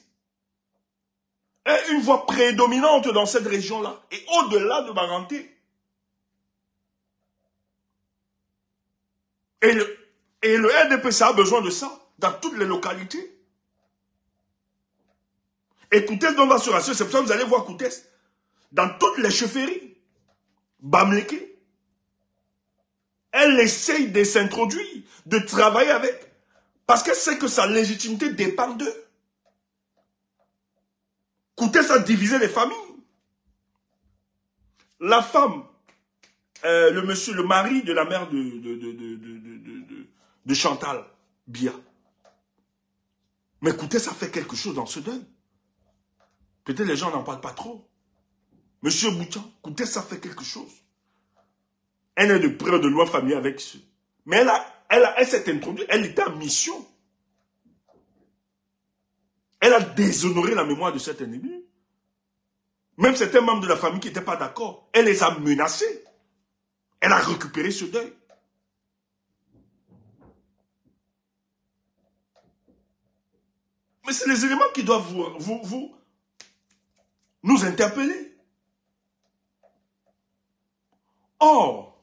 ait une voix prédominante dans cette région-là et au-delà de Baranté. Et le RDPC a besoin de ça dans toutes les localités. Et Kouters donc va se rassurer, c'est pour ça que vous allez voir Kouters dans toutes les chefferies. Bamleke, elle essaye de s'introduire, de travailler avec, parce qu'elle sait que sa légitimité dépend d'eux. Kouters a divisé les familles. La femme, le mari de la mère de Chantal Bia. Mais Kouters a fait quelque chose dans ce deuil. Peut-être les gens n'en parlent pas trop. Monsieur Bouchan, Kouters a fait quelque chose. Elle est de près de loin familier avec ceux. Mais elle s'est introduite, elle était en mission. Elle a déshonoré la mémoire de cet ennemi. Même certains membres de la famille qui n'étaient pas d'accord, elle les a menacés. Elle a récupéré ce deuil. Mais c'est les éléments qui doivent nous interpeller. Or,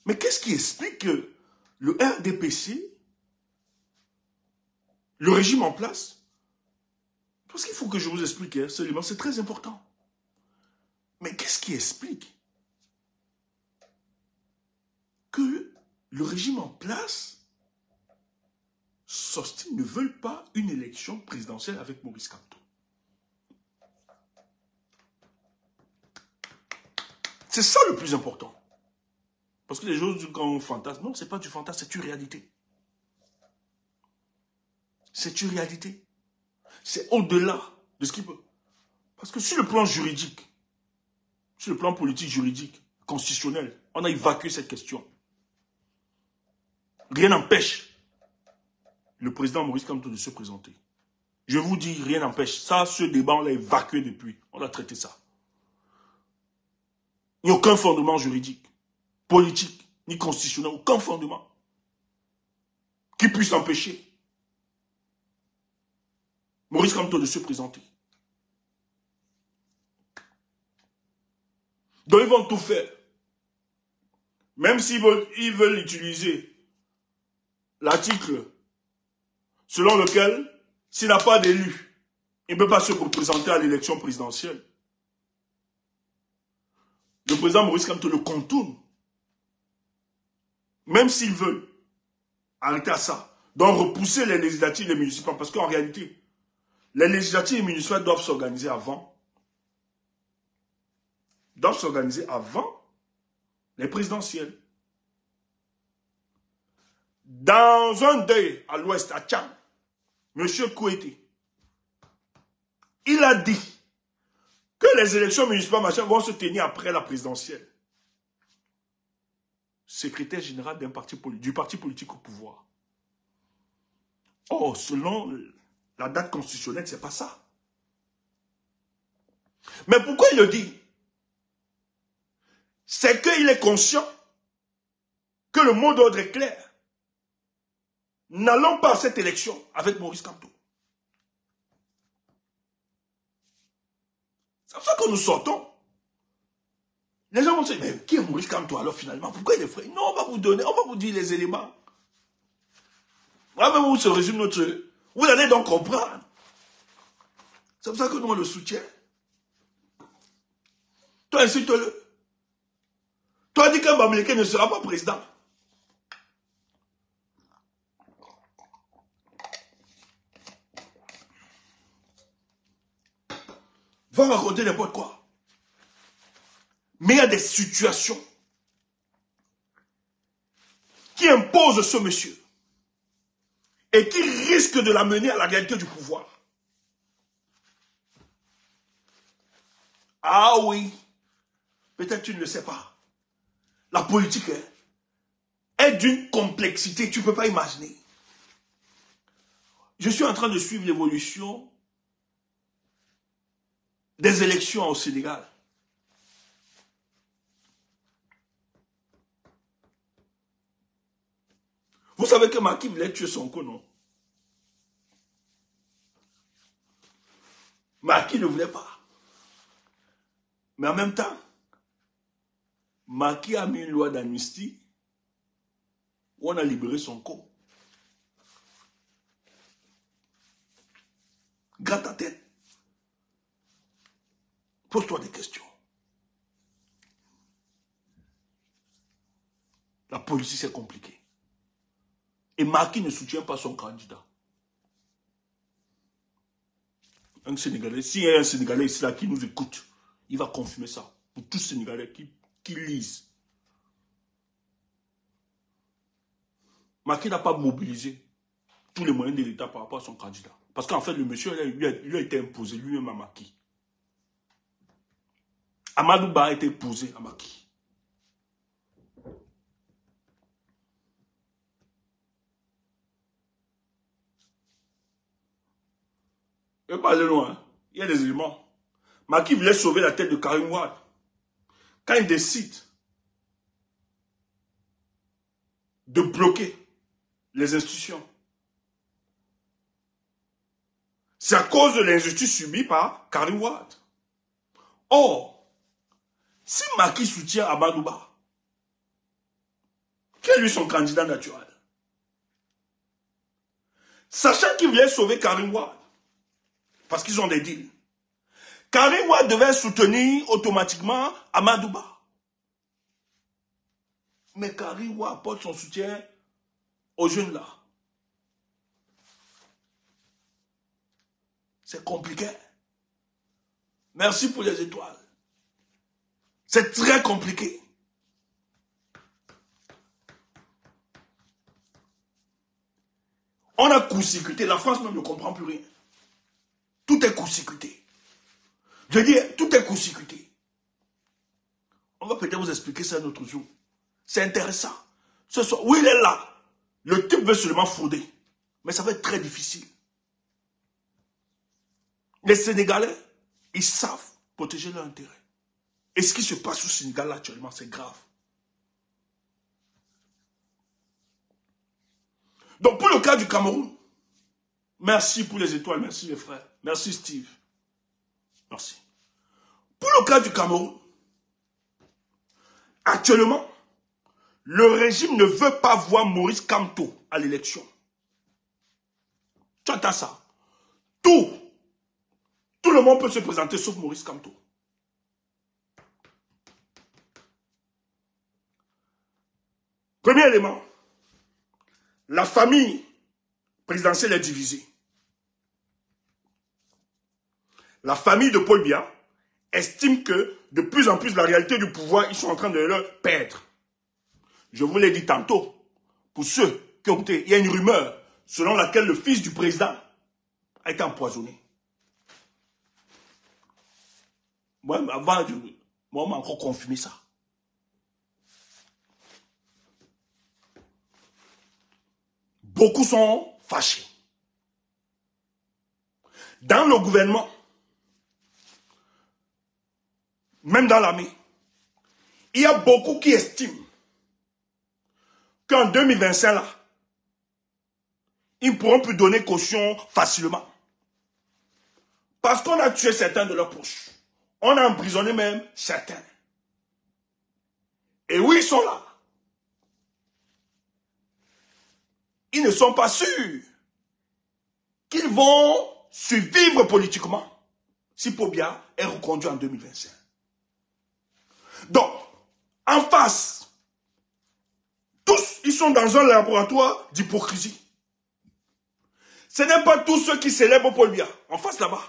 mais qu'est-ce qui explique que le RDPC, le régime en place, parce qu'il faut que je vous explique, hein, ce élément, c'est très important. Mais qu'est-ce qui explique que le régime en place, SOSTI ne veulent pas une élection présidentielle avec Maurice Kamto? C'est ça le plus important. Parce que les gens disent quand on fantasme, non, c'est pas du fantasme, c'est une réalité. C'est une réalité. C'est au-delà de ce qui peut. Parce que sur le plan juridique, sur le plan politique, juridique, constitutionnel, on a évacué cette question. Rien n'empêche le président Maurice Kamto de se présenter. Je vous dis, rien n'empêche. Ça, ce débat, on l'a évacué depuis. On a traité ça. Il n'y a aucun fondement juridique, politique, ni constitutionnel, aucun fondement qui puisse empêcher Maurice Kamto de se présenter. Donc ils vont tout faire. Même s'ils veulent utiliser l'article selon lequel, s'il n'a pas d'élu, il ne peut pas se représenter à l'élection présidentielle. Le président Maurice Kamto le contourne. Même s'ils veulent arrêter à ça. Donc repousser les législatives et les municipales. Parce qu'en réalité, les législatives et les municipales doivent s'organiser avant. Doivent s'organiser avant les présidentielles. Dans un deuil à l'ouest, à Tchad, M. Kouété, il a dit que les élections municipales vont se tenir après la présidentielle. Secrétaire général du parti politique au pouvoir. Or, selon la date constitutionnelle, c'est pas ça. Mais pourquoi il le dit? C'est qu'il est conscient que le mot d'ordre est clair. N'allons pas à cette élection avec Maurice Kamto. C'est pour ça que nous sortons. Les gens vont se dire, mais qui est Maurice Kamto alors finalement? Pourquoi il est frère? Non, on va vous donner, on va vous dire les éléments. Voilà même où se résume notre... Vous allez donc comprendre. C'est pour ça que nous on le soutient. Toi, insulte-le. Toi, dis qu'un Bamileke ne sera pas président. Va raconter n'importe quoi. Mais il y a des situations qui imposent ce monsieur et qui risquent de l'amener à la réalité du pouvoir. Ah oui, peut-être tu ne le sais pas. La politique est d'une complexité que tu ne peux pas imaginer. Je suis en train de suivre l'évolution des élections au Sénégal. Vous savez que Macky voulait tuer Sonko, non? Macky ne voulait pas. Mais en même temps, Macky a mis une loi d'amnistie où on a libéré Sonko. Gratte ta tête. Pose-toi des questions. La politique, c'est compliqué. Et Macky ne soutient pas son candidat. Un Sénégalais, s'il y a un Sénégalais ici là qui nous écoute, il va confirmer ça. Pour tous les Sénégalais qui lisent. Macky n'a pas mobilisé tous les moyens de l'État par rapport à son candidat. Parce qu'en fait, le monsieur, lui a été imposé lui-même à Macky. Amadou Ba a été imposé à Macky. Je ne vais pas aller loin. Il y a des éléments. Macky voulait sauver la tête de Karim Wade. Quand il décide de bloquer les institutions, c'est à cause de l'injustice subie par Karim Wade. Or, si Macky soutient Amadou Ba, qui est lui son candidat naturel, sachant qu'il voulait sauver Karim Wade, parce qu'ils ont des deals, Karim Wade devait soutenir automatiquement Amadou Ba. Mais Karim Wade apporte son soutien aux jeunes là. C'est compliqué. Merci pour les étoiles. C'est très compliqué. On a court-circuité. La France même ne comprend plus rien. Tout est court-circuité. Je veux dire, tout est court-circuité. On va peut-être vous expliquer ça un autre jour. C'est intéressant. Ce soir, oui, il est là. Le type veut seulement frauder. Mais ça va être très difficile. Les Sénégalais, ils savent protéger leurs intérêts. Et ce qui se passe au Sénégal actuellement, c'est grave. Donc pour le cas du Cameroun, merci pour les étoiles, merci les frères, merci Steve. Merci. Pour le cas du Cameroun, actuellement, le régime ne veut pas voir Maurice Kamto à l'élection. Tu entends ça? Tout le monde peut se présenter sauf Maurice Kamto. Premier élément, la famille présidentielle est divisée. La famille de Paul Biya estime que de plus en plus la réalité du pouvoir, ils sont en train de le perdre. Je vous l'ai dit tantôt, pour ceux qui ont écouté, il y a une rumeur selon laquelle le fils du président a été empoisonné. Moi, avant, on m'a encore confirmé ça. Beaucoup sont fâchés. Dans le gouvernement, même dans l'armée, il y a beaucoup qui estiment qu'en 2025, là, ils ne pourront plus donner caution facilement. Parce qu'on a tué certains de leurs proches. On a emprisonné même certains. Et oui, ils sont là. Ils ne sont pas sûrs qu'ils vont survivre politiquement si Pobia est reconduit en 2025. Donc, en face, tous, ils sont dans un laboratoire d'hypocrisie. Ce n'est pas tous ceux qui célèbrent Paul Biya, en face là-bas,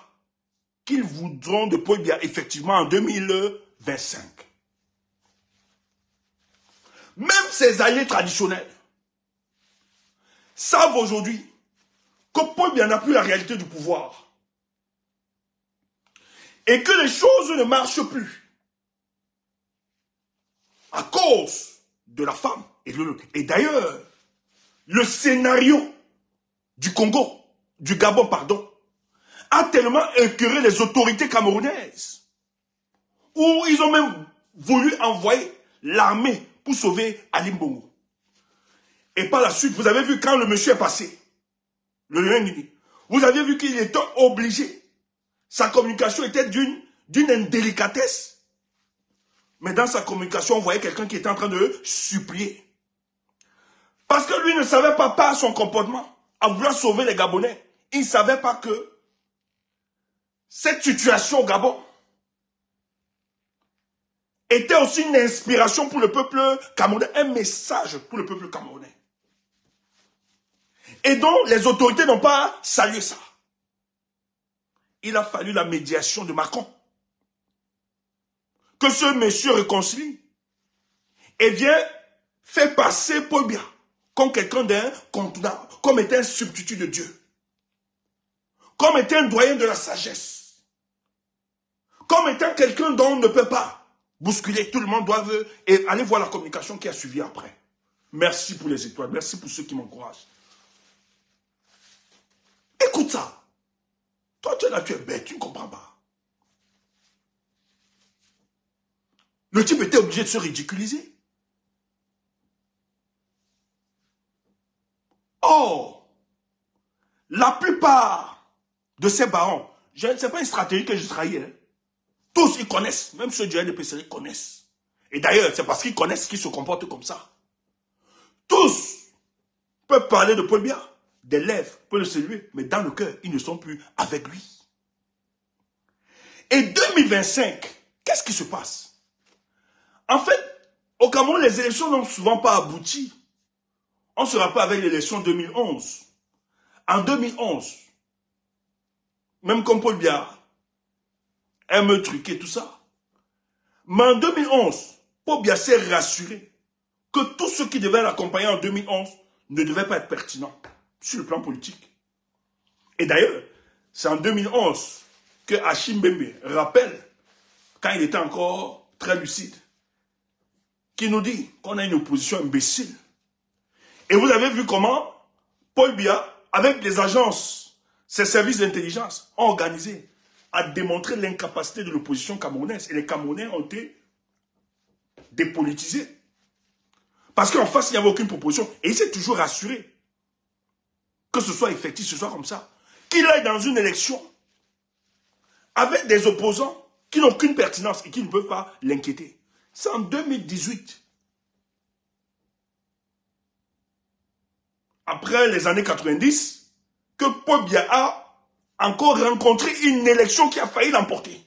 qu'ils voudront de Paul Biya effectivement en 2025. Même ses alliés traditionnels savent aujourd'hui que Paul Biya n'a plus la réalité du pouvoir et que les choses ne marchent plus à cause de la femme. Et d'ailleurs, le scénario du Congo, du Gabon, pardon, a tellement écœuré les autorités camerounaises où ils ont même voulu envoyer l'armée pour sauver Ali Bongo. Et par la suite, vous avez vu quand le monsieur est passé, le Lion, vous avez vu qu'il était obligé. Sa communication était d'une indélicatesse. Mais dans sa communication, on voyait quelqu'un qui était en train de supplier. Parce que lui ne savait pas par son comportement à vouloir sauver les Gabonais. Il ne savait pas que cette situation au Gabon était aussi une inspiration pour le peuple camerounais, un message pour le peuple camerounais. Et donc, les autorités n'ont pas salué ça. Il a fallu la médiation de Macron. Que ce monsieur réconcilie et vient faire passer Paul Biya comme quelqu'un d'incontournable, comme étant un substitut de Dieu, comme étant un doyen de la sagesse, comme étant quelqu'un dont on ne peut pas bousculer. Tout le monde doit aller voir la communication qui a suivi après. Merci pour les étoiles, merci pour ceux qui m'encouragent. Écoute ça. Toi, tu es là, tu es bête, tu ne comprends pas. Le type était obligé de se ridiculiser. Or, la plupart de ces barons, ce n'est pas une stratégie que je trahis. Hein. Tous, ils connaissent. Même ceux du NDPC, ils connaissent. Et d'ailleurs, c'est parce qu'ils connaissent qu'ils se comportent comme ça. Tous peuvent parler de Paul Biya. Des lèvres peuvent le saluer. Mais dans le cœur, ils ne sont plus avec lui. Et 2025, qu'est-ce qui se passe? En fait, au Cameroun, les élections n'ont souvent pas abouti. On se rappelle avec l'élection 2011. En 2011, même comme Paul Biya aime truquer tout ça. Mais en 2011, Paul Biya s'est rassuré que tous ceux qui devaient l'accompagner en 2011 ne devaient pas être pertinents sur le plan politique. Et d'ailleurs, c'est en 2011 que Hachim Bembe rappelle, quand il était encore très lucide, qui nous dit qu'on a une opposition imbécile. Et vous avez vu comment Paul Biya, avec les agences, ses services d'intelligence, ont organisé à démontrer l'incapacité de l'opposition camerounaise. Et les Camerounais ont été dépolitisés. Parce qu'en face, il n'y avait aucune proposition. Et il s'est toujours rassuré que ce soit effectif, ce soit comme ça. Qu'il aille dans une élection avec des opposants qui n'ont aucune pertinence et qui ne peuvent pas l'inquiéter. C'est en 2018. Après les années 90, que Paul Biya a encore rencontré une élection qui a failli l'emporter.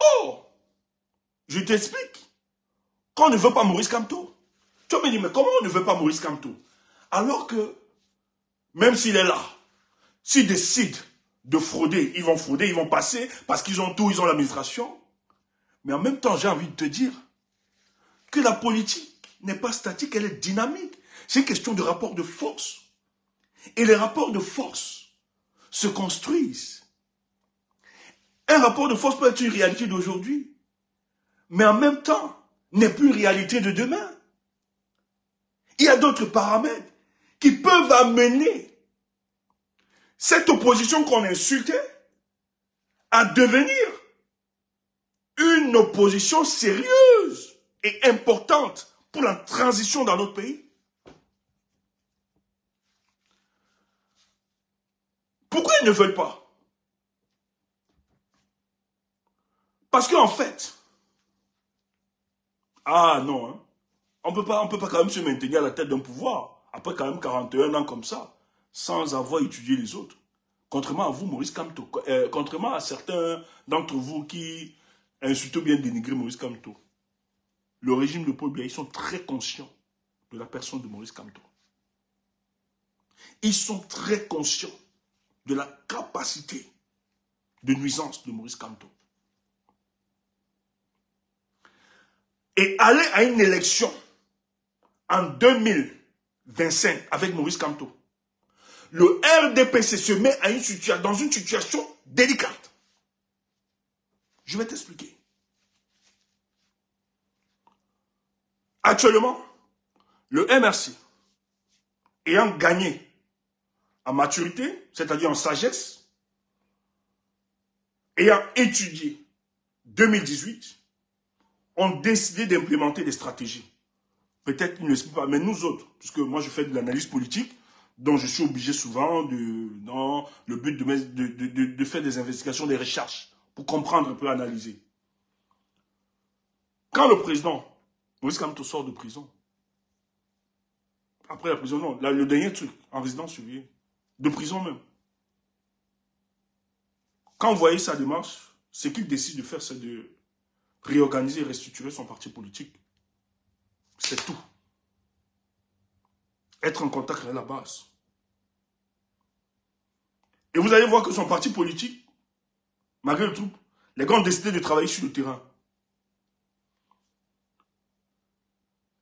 Oh, je t'explique. Qu'on ne veut pas Maurice Kamto. Tu me dis, mais comment on ne veut pas Maurice Kamto? Alors que, même s'il est là, s'ils décident de frauder, ils vont passer, parce qu'ils ont tout, ils ont l'administration. Mais en même temps, j'ai envie de te dire que la politique n'est pas statique, elle est dynamique. C'est une question de rapport de force. Et les rapports de force se construisent. Un rapport de force peut être une réalité d'aujourd'hui, mais en même temps, n'est plus une réalité de demain. Il y a d'autres paramètres qui peuvent amener cette opposition qu'on insultait à devenir une opposition sérieuse et importante pour la transition dans notre pays. Pourquoi ils ne veulent pas? Parce qu'en fait, ah non, hein, on peut pas quand même se maintenir à la tête d'un pouvoir, après quand même 41 ans comme ça, sans avoir étudié les autres. Contrairement à vous, Maurice Kamto, contrairement à certains d'entre vous qui insultent ou bien dénigrent Maurice Kamto, le régime de Paul Biya, ils sont très conscients de la personne de Maurice Kamto. Ils sont très conscients de la capacité de nuisance de Maurice Kamto. Et aller à une élection en 2025 avec Maurice Kamto, le RDPC se met à dans une situation délicate. Je vais t'expliquer. Actuellement, le MRC, ayant gagné en maturité, c'est-à-dire en sagesse, ayant étudié 2018, ont décidé d'implémenter des stratégies. Peut-être qu'ils ne l'expliquent pas, mais nous autres, puisque moi je fais de l'analyse politique, donc je suis obligé souvent, dans le but de faire des investigations, des recherches, pour comprendre un peu, analyser. Quand le président Maurice Kamto sort de prison, après la prison, non, le dernier truc, en résidence surveillée, de prison même, quand vous voyez sa démarche, ce qu'il décide de faire, c'est de réorganiser et restructurer son parti politique. C'est tout. Être en contact avec la base. Et vous allez voir que son parti politique, malgré le tout, les gars ont décidé de travailler sur le terrain.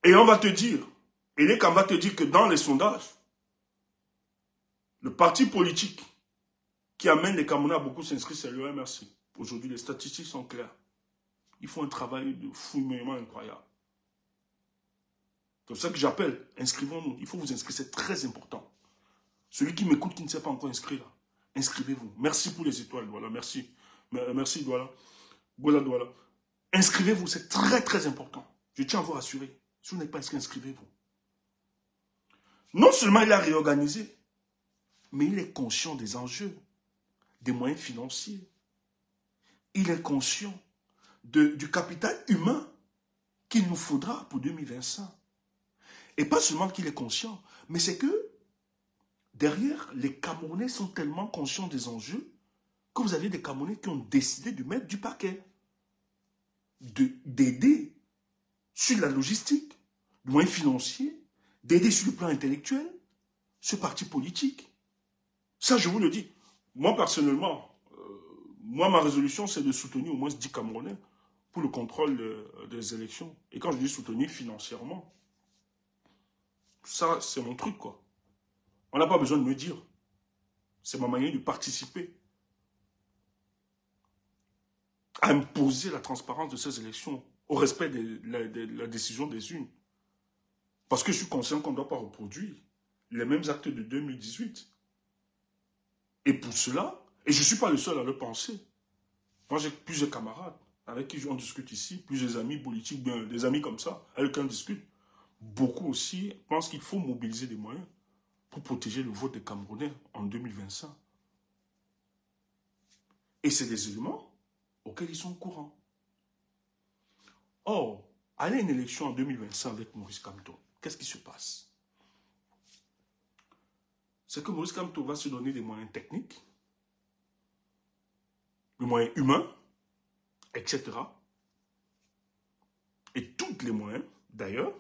Et on va te dire, et les camps va te dire que dans les sondages, le parti politique qui amène les Camerounais à beaucoup s'inscrire, c'est le MRC. Aujourd'hui, les statistiques sont claires. Ils font un travail de fouillement incroyable. C'est pour ça que j'appelle, inscrivons-nous. Il faut vous inscrire, c'est très important. Celui qui m'écoute, qui ne s'est pas encore inscrit là, inscrivez-vous. Merci pour les étoiles, voilà, merci. Merci, voilà. Voilà. Inscrivez-vous, c'est très très important. Je tiens à vous rassurer. Si vous n'êtes pas inscrit, inscrivez-vous. Non seulement il a réorganisé, mais il est conscient des enjeux, des moyens financiers. Il est conscient du capital humain qu'il nous faudra pour 2025. Et pas seulement qu'il est conscient, mais c'est que derrière, les Camerounais sont tellement conscients des enjeux que vous avez des Camerounais qui ont décidé de mettre du paquet, d'aider sur la logistique, du moyen financier, d'aider sur le plan intellectuel ce parti politique. Ça, je vous le dis. Moi, personnellement, ma résolution, c'est de soutenir au moins 10 Camerounais pour le contrôle des élections. Et quand je dis soutenir financièrement, ça, c'est mon truc, quoi. On n'a pas besoin de me dire. C'est ma manière de participer à imposer la transparence de ces élections au respect de la décision des urnes. Parce que je suis conscient qu'on ne doit pas reproduire les mêmes actes de 2018. Et pour cela, et je ne suis pas le seul à le penser. Moi, j'ai plusieurs camarades avec qui on discute ici, plusieurs amis politiques, bien, des amis comme ça, avec qui on discute. Beaucoup aussi pensent qu'il faut mobiliser des moyens pour protéger le vote des Camerounais en 2025. Et c'est des éléments auxquels ils sont au courant. Or, aller à une élection en 2025 avec Maurice Kamto, qu'est-ce qui se passe? C'est que Maurice Kamto va se donner des moyens techniques, des moyens humains, etc. Et tous les moyens, d'ailleurs.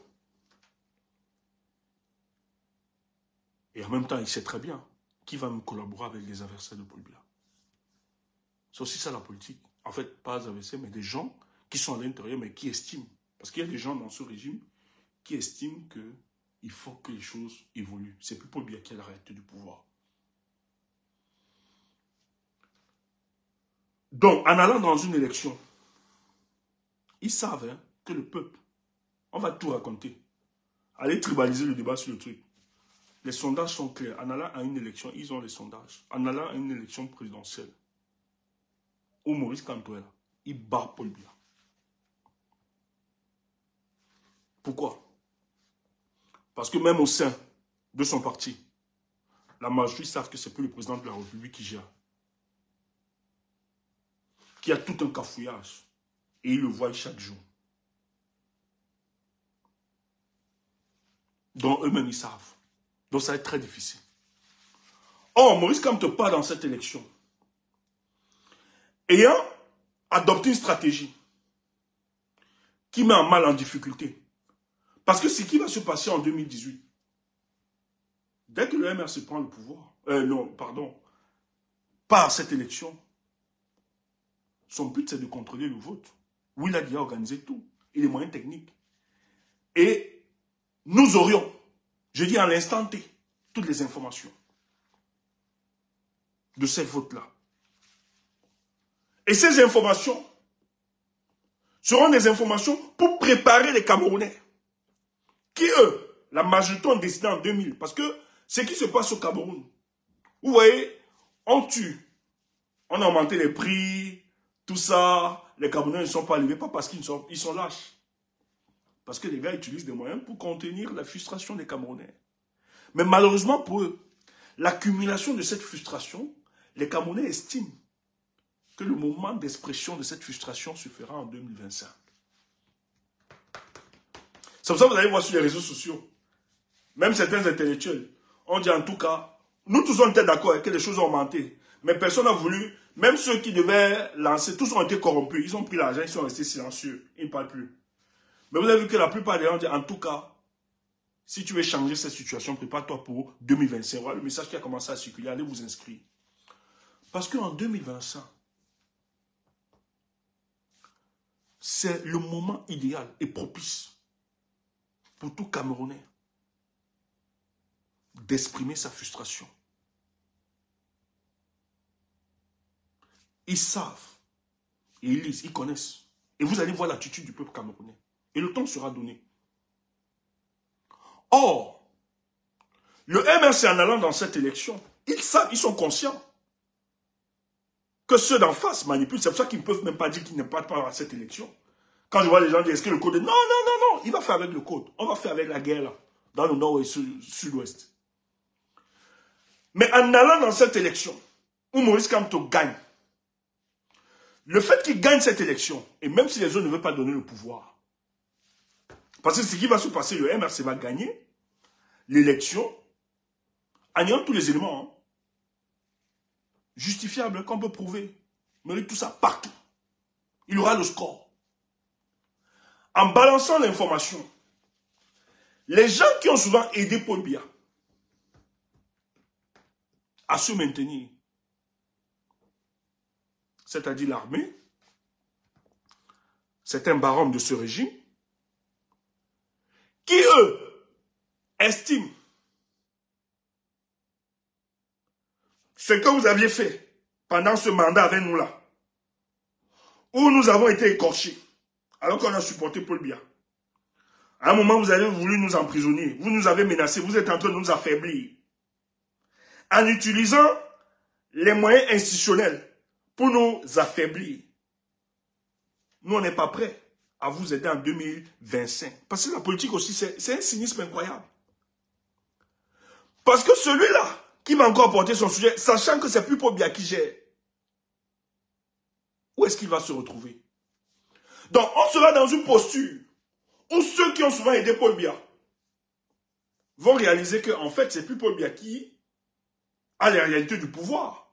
Et en même temps, il sait très bien qui va me collaborer avec les adversaires de Paul Biya. C'est aussi ça la politique. En fait, pas les adversaires, mais des gens qui sont à l'intérieur, mais qui estiment. Parce qu'il y a des gens dans ce régime qui estiment qu'il faut que les choses évoluent. C'est plus Paul Biya qui a la réalité du pouvoir. Donc, en allant dans une élection, ils savent hein, que le peuple, on va tout raconter. Aller tribaliser le débat sur le truc. Les sondages sont clairs. En allant à une élection, ils ont les sondages. En allant à une élection présidentielle, où Maurice Kamto est là, il bat Paul Biya. Pourquoi? Parce que même au sein de son parti, la majorité savent que c'est plus le président de la République qui gère. Qui a tout un cafouillage. Et ils le voient chaque jour. Donc eux-mêmes, ils savent. Donc ça va être très difficile. Or, Maurice Kamto part dans cette élection, ayant adopté une stratégie qui met en mal en difficulté. Parce que ce qui va se passer en 2018, dès que le MRC prend le pouvoir, par cette élection, son but c'est de contrôler le vote. Où il a déjà organisé tout, et les moyens techniques. Et nous aurions, je dis à l'instant T, toutes les informations de ces votes-là. Et ces informations seront des informations pour préparer les Camerounais qui, eux, la majorité ont décidé en 2000. Parce que ce qui se passe au Cameroun, vous voyez, on tue, on a augmenté les prix, tout ça, les Camerounais ne sont pas arrivés, pas parce qu'ils sont lâches. Parce que les gars utilisent des moyens pour contenir la frustration des Camerounais. Mais malheureusement pour eux, l'accumulation de cette frustration, les Camerounais estiment que le moment d'expression de cette frustration se fera en 2025. C'est pour ça que vous allez voir sur les réseaux sociaux, même certains intellectuels, on dit en tout cas, nous tous on était d'accord que les choses ont augmenté, mais personne n'a voulu, même ceux qui devaient lancer, tous ont été corrompus, ils ont pris l'argent, ils sont restés silencieux, ils ne parlent plus. Mais vous avez vu que la plupart des gens disent, en tout cas, si tu veux changer cette situation, prépare-toi pour 2025. Voilà le message qui a commencé à circuler, allez vous inscrire. Parce qu'en 2025, c'est le moment idéal et propice pour tout Camerounais d'exprimer sa frustration. Ils savent, et ils lisent, ils connaissent. Et vous allez voir l'attitude du peuple camerounais. Et le temps sera donné. Or, le MRC en allant dans cette élection, ils savent, ils sont conscients que ceux d'en face manipulent. C'est pour ça qu'ils ne peuvent même pas dire qu'ils ne partent pas à cette élection. Quand je vois les gens dire, est-ce que le code est... Non, non, non, non, il va faire avec le code. On va faire avec la guerre là, dans le nord et sud-ouest. Mais en allant dans cette élection, où Maurice Kamto gagne, le fait qu'il gagne cette élection, et même si les autres ne veulent pas donner le pouvoir, parce que ce qui va se passer, le MRC va gagner l'élection en ayant tous les éléments justifiables qu'on peut prouver. Mais tout ça partout. Il aura le score. En balançant l'information, les gens qui ont souvent aidé Paul Biya à se maintenir, c'est-à-dire l'armée, certains barons de ce régime, qui, eux, estiment ce que vous aviez fait pendant ce mandat avec nous là, où nous avons été écorchés, alors qu'on a supporté Paul Biya. À un moment, vous avez voulu nous emprisonner, vous nous avez menacés, vous êtes en train de nous affaiblir. En utilisant les moyens institutionnels pour nous affaiblir. Nous, on n'est pas prêts à vous aider en 2025. Parce que la politique aussi, c'est un cynisme incroyable. Parce que celui-là, qui va encore porter son sujet, sachant que c'est plus Paul Biya qui gère, où est-ce qu'il va se retrouver? Donc, on sera dans une posture où ceux qui ont souvent aidé Paul Biya vont réaliser qu'en fait, c'est plus Paul Biya qui a les réalités du pouvoir.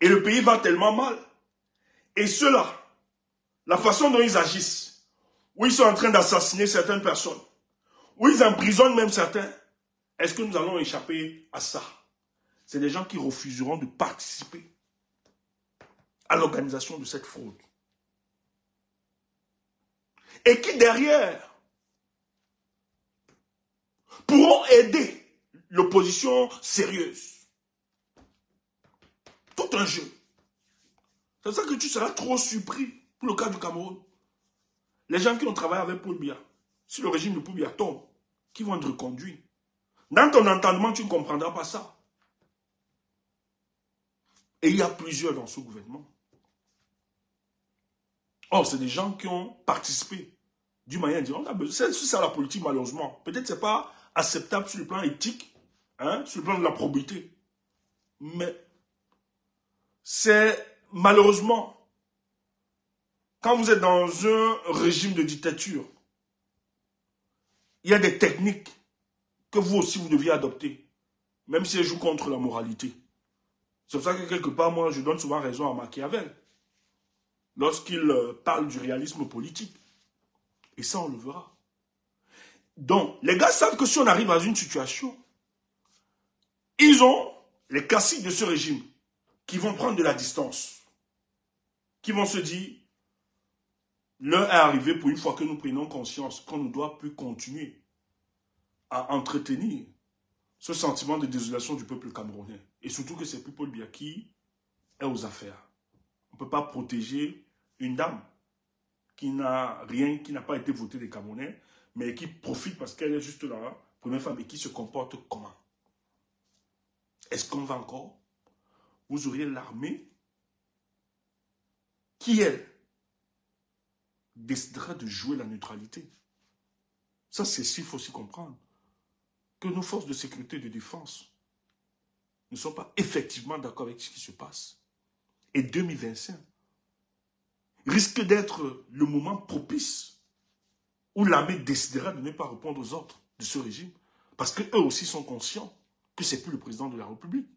Et le pays va tellement mal. Et ceux-là, la façon dont ils agissent, où ils sont en train d'assassiner certaines personnes, où ils emprisonnent même certains, est-ce que nous allons échapper à ça? C'est des gens qui refuseront de participer à l'organisation de cette fraude. Et qui derrière pourront aider l'opposition sérieuse. Tout un jeu. C'est ça que tu seras trop surpris pour le cas du Cameroun. Les gens qui ont travaillé avec Paul Biya, si le régime de Paul Biya tombe, qui vont être reconduits. Dans ton entendement, tu ne comprendras pas ça. Et il y a plusieurs dans ce gouvernement. Or, c'est des gens qui ont participé d'une manière différente. C'est ça la politique, malheureusement. Peut-être que ce n'est pas acceptable sur le plan éthique, hein, sur le plan de la probité. Mais c'est malheureusement, quand vous êtes dans un régime de dictature, il y a des techniques que vous aussi vous deviez adopter, même si elles jouent contre la moralité. C'est pour ça que quelque part, moi, je donne souvent raison à Machiavel, lorsqu'il parle du réalisme politique. Et ça, on le verra. Donc, les gars savent que si on arrive à une situation, ils ont les classiques de ce régime qui vont prendre de la distance, qui vont se dire, l'heure est arrivée pour une fois que nous prenons conscience qu'on ne doit plus continuer à entretenir ce sentiment de désolation du peuple camerounais. Et surtout que c'est plus Paul Biya qui est aux affaires. On ne peut pas protéger une dame qui n'a rien, qui n'a pas été votée des Camerounais, mais qui profite parce qu'elle est juste la première femme et qui se comporte comment? Est-ce qu'on va encore? Vous auriez l'armée qui, elle, décidera de jouer la neutralité. Ça, c'est ce qu'il faut aussi comprendre. Que nos forces de sécurité et de défense ne sont pas effectivement d'accord avec ce qui se passe. Et 2025 risque d'être le moment propice où l'armée décidera de ne pas répondre aux ordres de ce régime. Parce qu'eux aussi sont conscients que ce n'est plus le président de la République.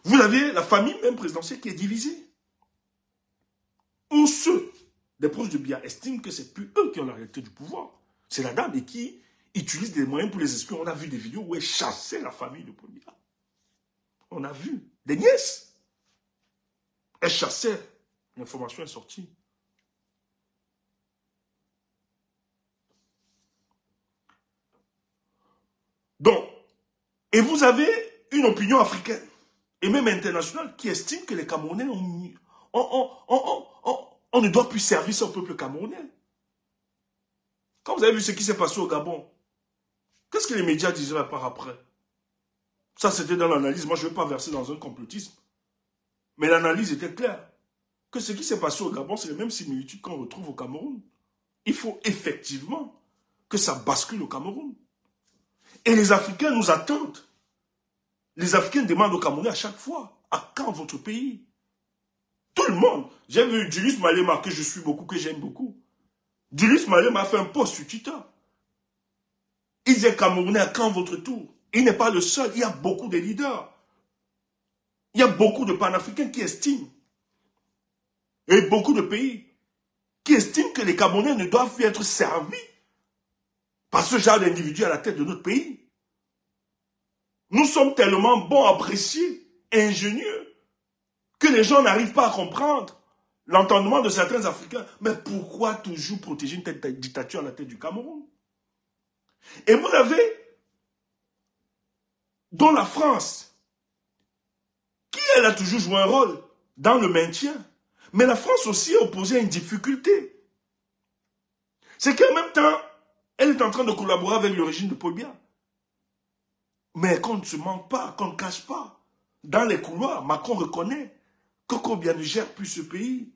Vous avez la famille même présidentielle qui est divisée. Ou ceux des proches de Biya estiment que ce n'est plus eux qui ont la réalité du pouvoir. C'est la dame et qui utilise des moyens pour les espions. On a vu des vidéos où elle chassait la famille de Paul Biya. On a vu des nièces. Elle chassait. L'information est sortie. Donc, et vous avez une opinion africaine et même internationale qui estime que les Camerounais on ne doit plus servir au peuple camerounais. Quand vous avez vu ce qui s'est passé au Gabon, qu'est-ce que les médias disaient par après? Ça, c'était dans l'analyse. Moi, je ne vais pas verser dans un complotisme. Mais l'analyse était claire. Que ce qui s'est passé au Gabon, c'est les mêmes similitudes qu'on retrouve au Cameroun. Il faut effectivement que ça bascule au Cameroun. Et les Africains nous attendent. Les Africains demandent aux Camerounais à chaque fois, à quand votre pays? Tout le monde. J'ai vu Julius Malema, que je suis beaucoup, que j'aime beaucoup. Julius Malema a fait un post sur Twitter. Il disait Camerounais, à quand votre tour? Il n'est pas le seul, il y a beaucoup de leaders. Il y a beaucoup de panafricains qui estiment, et beaucoup de pays, qui estiment que les Camerounais ne doivent plus être servis par ce genre d'individus à la tête de notre pays. Nous sommes tellement bons, appréciés, ingénieux, que les gens n'arrivent pas à comprendre l'entendement de certains Africains. Mais pourquoi toujours protéger une tête de dictature à la tête du Cameroun? Et vous avez, dans la France, qui elle a toujours joué un rôle dans le maintien. Mais la France aussi est opposée à une difficulté. C'est qu'en même temps, elle est en train de collaborer avec le régime de Paul Biya. Mais qu'on ne se ment pas, qu'on ne cache pas. Dans les couloirs, Macron reconnaît que Paul Biya ne gère plus ce pays.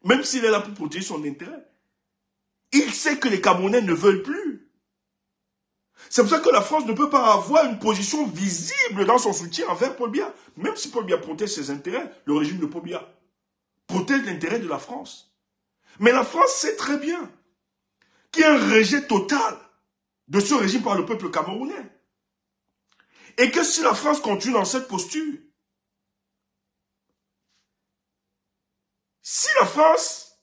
Même s'il est là pour protéger son intérêt. Il sait que les Camerounais ne veulent plus. C'est pour ça que la France ne peut pas avoir une position visible dans son soutien envers Paul Biya. Même si Paul Biya protège ses intérêts, le régime de Paul Biya protège l'intérêt de la France. Mais la France sait très bien qu'il y a un rejet total de ce régime par le peuple camerounais. Et que si la France continue dans cette posture, si la France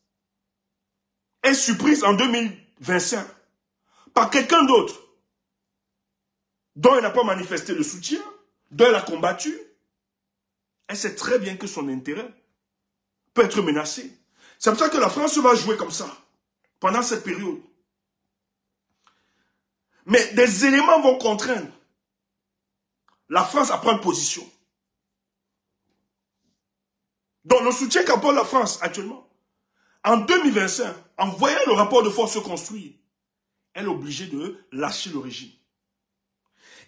est surprise en 2025 par quelqu'un d'autre dont elle n'a pas manifesté le soutien, dont elle a combattu, elle sait très bien que son intérêt peut être menacé. C'est pour ça que la France va jouer comme ça pendant cette période. Mais des éléments vont contraindre la France à prendre position. Donc le soutien qu'apporte la France actuellement, en 2025, en voyant le rapport de force se construire, elle est obligée de lâcher le régime.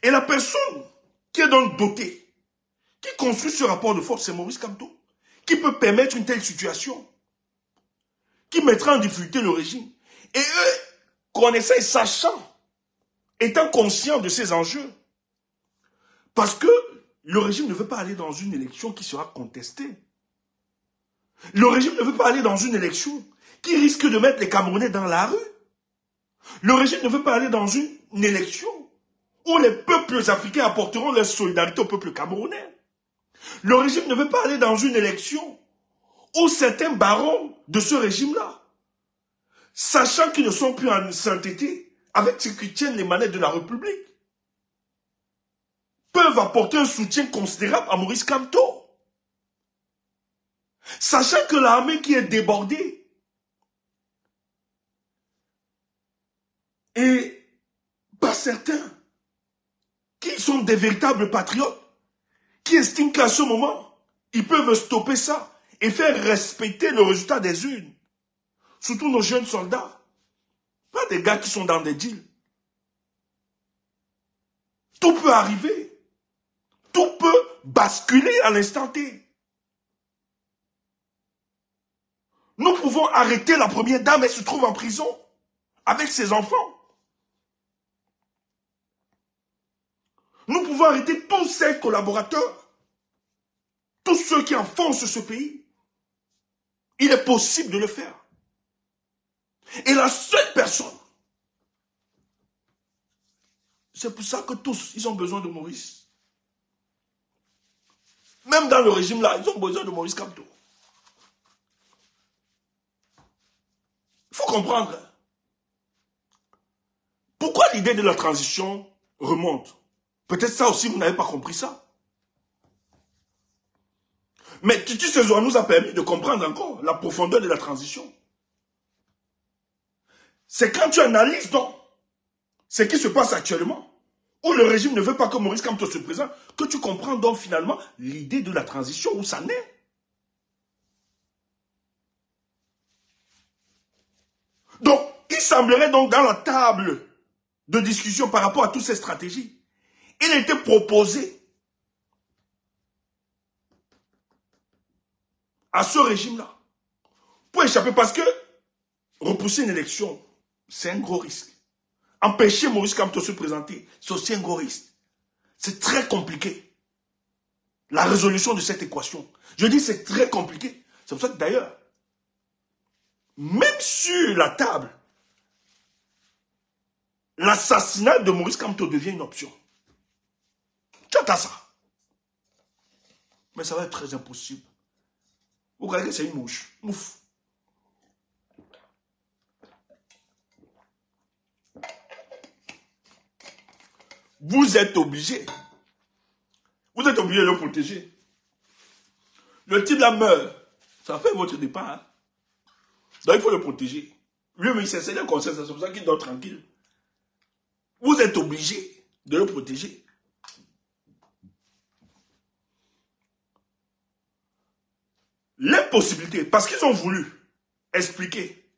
Et la personne qui est donc dotée, qui construit ce rapport de force, c'est Maurice Kamto, qui peut permettre une telle situation, qui mettra en difficulté le régime. Et eux, connaissant et sachant, étant conscients de ces enjeux, parce que le régime ne veut pas aller dans une élection qui sera contestée. Le régime ne veut pas aller dans une élection qui risque de mettre les Camerounais dans la rue. Le régime ne veut pas aller dans une élection où les peuples africains apporteront leur solidarité au peuple camerounais. Le régime ne veut pas aller dans une élection où certains barons de ce régime-là, sachant qu'ils ne sont plus en sainteté avec ceux qui tiennent les manettes de la République, peuvent apporter un soutien considérable à Maurice Kamto. Sachant que l'armée qui est débordée et par certains qui sont des véritables patriotes, qui estiment qu'à ce moment, ils peuvent stopper ça et faire respecter le résultat des urnes. Surtout nos jeunes soldats. Pas des gars qui sont dans des deals. Tout peut arriver. Tout peut basculer à l'instant T. Nous pouvons arrêter la première dame, elle se trouve en prison avec ses enfants. Nous pouvons arrêter tous ses collaborateurs, tous ceux qui enfoncent ce pays. Il est possible de le faire. Et la seule personne, c'est pour ça que tous, ils ont besoin de Maurice. Même dans le régime là, ils ont besoin de Maurice Kamto. Il faut comprendre. Pourquoi l'idée de la transition remonte? Peut-être ça aussi, vous n'avez pas compris ça. Mais Titus Sezoua nous a permis de comprendre encore la profondeur de la transition. C'est quand tu analyses donc ce qui se passe actuellement, où le régime ne veut pas que Maurice Kamto se présente, que tu comprends donc finalement l'idée de la transition, où ça naît. Donc, il semblerait donc dans la table de discussion par rapport à toutes ces stratégies, il était proposé à ce régime-là pour échapper, parce que repousser une élection, c'est un gros risque. Empêcher Maurice Kamto de se présenter, c'est aussi un gros risque. C'est très compliqué. La résolution de cette équation. Je dis c'est très compliqué. C'est pour ça que d'ailleurs, même sur la table, l'assassinat de Maurice Kamto devient une option. Tu as ça. Mais ça va être très impossible. Vous regardez que c'est une mouche. Mouf. Vous êtes obligé. Vous êtes obligé de le protéger. Le type là meurt. Ça fait votre départ. Hein? Donc il faut le protéger. Lui, mais c'est le conseil, c'est pour ça qu'il dort tranquille. Vous êtes obligé de le protéger. L'impossibilité, parce qu'ils ont voulu expliquer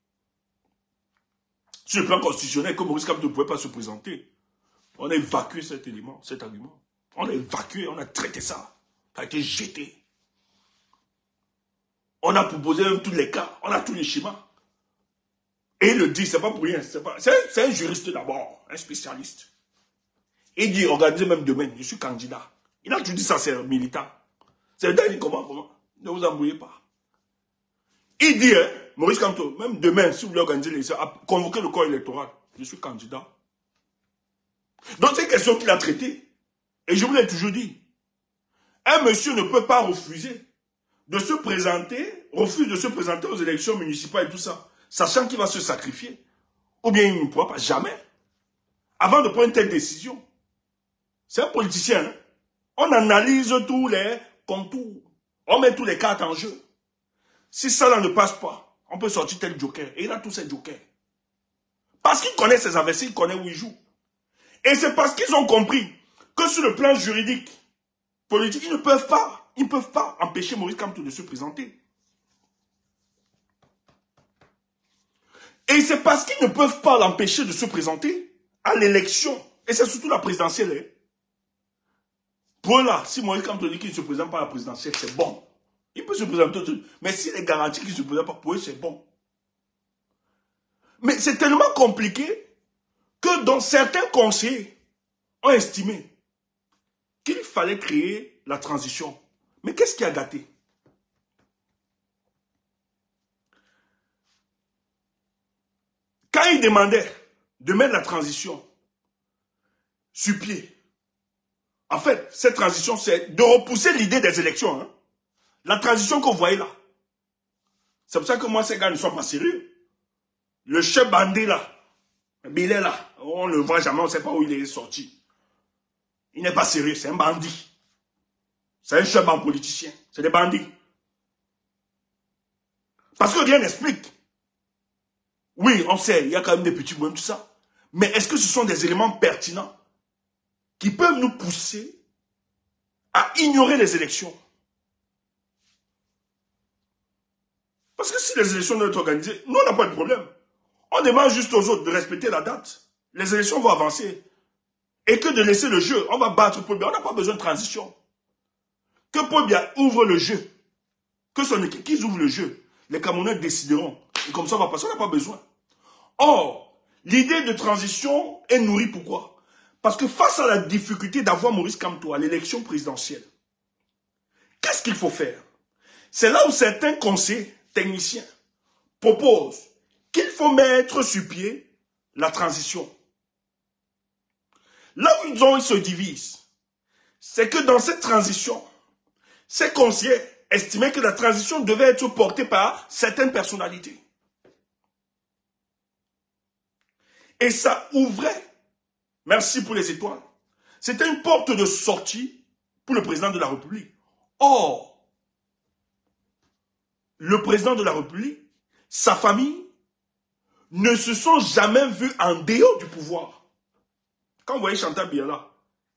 sur le plan constitutionnel que Maurice Kamto ne pouvait pas se présenter. On a évacué cet élément, cet argument. On a évacué, on a traité ça. Ça a été jeté. On a proposé même tous les cas, on a tous les schémas. Et il le dit, c'est pas pour rien. C'est un juriste d'abord, un spécialiste. Il dit, organisez même demain, je suis candidat. Il a toujours dit ça, c'est un militant. C'est le dernier comment? Ne vous embrouillez pas. Il dit, hein, Maurice Kamto, même demain, si vous voulez organiser les convoquer le corps électoral, je suis candidat. Donc c'est une question qu'il a traitée. Et je vous l'ai toujours dit. Un monsieur ne peut pas refuser de se présenter, refuse de se présenter aux élections municipales et tout ça, sachant qu'il va se sacrifier. Ou bien il ne pourra pas, jamais. Avant de prendre une telle décision. C'est un politicien. Hein? On analyse tous les contours. On met tous les cartes en jeu. Si ça là ne passe pas, on peut sortir tel joker. Et il a tous ces jokers. Parce qu'il connaît ses adversaires, il connaît où il joue. Et c'est parce qu'ils ont compris que sur le plan juridique, politique, ils ne peuvent pas empêcher Maurice Kamto de se présenter. Et c'est parce qu'ils ne peuvent pas l'empêcher de se présenter à l'élection. Et c'est surtout la présidentielle. Hein. Pour là, si Moïse Kamto dit qu'il ne se présente pas à la présidentielle, c'est bon. Il peut se présenter tout. Mais s'il est garanti qu'il ne se présente pas pour eux, c'est bon. Mais c'est tellement compliqué que dans certains conseils ont estimé qu'il fallait créer la transition. Mais qu'est-ce qui a gâté? Quand ils demandaient de mettre la transition sur pied, en fait, cette transition, c'est de repousser l'idée des élections. Hein. La transition que vous voyez là. C'est pour ça que moi, ces gars ne sont pas sérieux. Le chef bandit là, il est là. On ne le voit jamais, on ne sait pas où il est sorti. Il n'est pas sérieux, c'est un bandit. C'est un chef en politicien. C'est des bandits. Parce que rien n'explique. Oui, on sait, il y a quand même des petits problèmes, tout ça. Mais est-ce que ce sont des éléments pertinents qui peuvent nous pousser à ignorer les élections? Parce que si les élections doivent être organisées, nous, on n'a pas de problème. On demande juste aux autres de respecter la date. Les élections vont avancer. Et que de laisser le jeu. On va battre Paul Biya. On n'a pas besoin de transition. Que Paul Biya ouvre le jeu. Que son équipe, qu'ils ouvrent le jeu. Les Camerounais décideront. Et comme ça, on va passer. On n'a pas besoin. Or, l'idée de transition est nourrie pourquoi? Parce que face à la difficulté d'avoir Maurice Kamto à l'élection présidentielle, qu'est-ce qu'il faut faire? C'est là où certains conseillers techniciens proposent qu'il faut mettre sur pied la transition. Là où ils se divisent, c'est que dans cette transition, ces conseillers estimaient que la transition devait être portée par certaines personnalités. Et ça ouvrait, merci pour les étoiles, c'était une porte de sortie pour le président de la République. Or, le président de la République, sa famille, ne se sont jamais vus en dehors du pouvoir. Quand vous voyez Chantal Biala,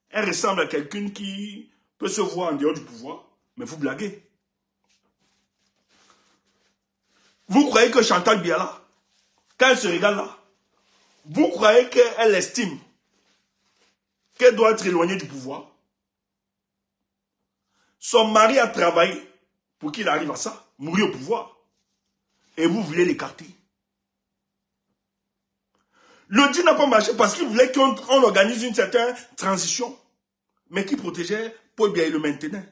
elle ressemble à quelqu'un qui peut se voir en dehors du pouvoir, mais vous blaguez. Vous croyez que Chantal Biala, quand elle se regarde là, vous croyez qu'elle estime qu'elle doit être éloignée du pouvoir? Son mari a travaillé pour qu'il arrive à ça, mourir au pouvoir. Et vous voulez l'écarter. Le deal n'a pas marché parce qu'il voulait qu'on organise une certaine transition, mais qui protégeait Paul Biya et le maintenait.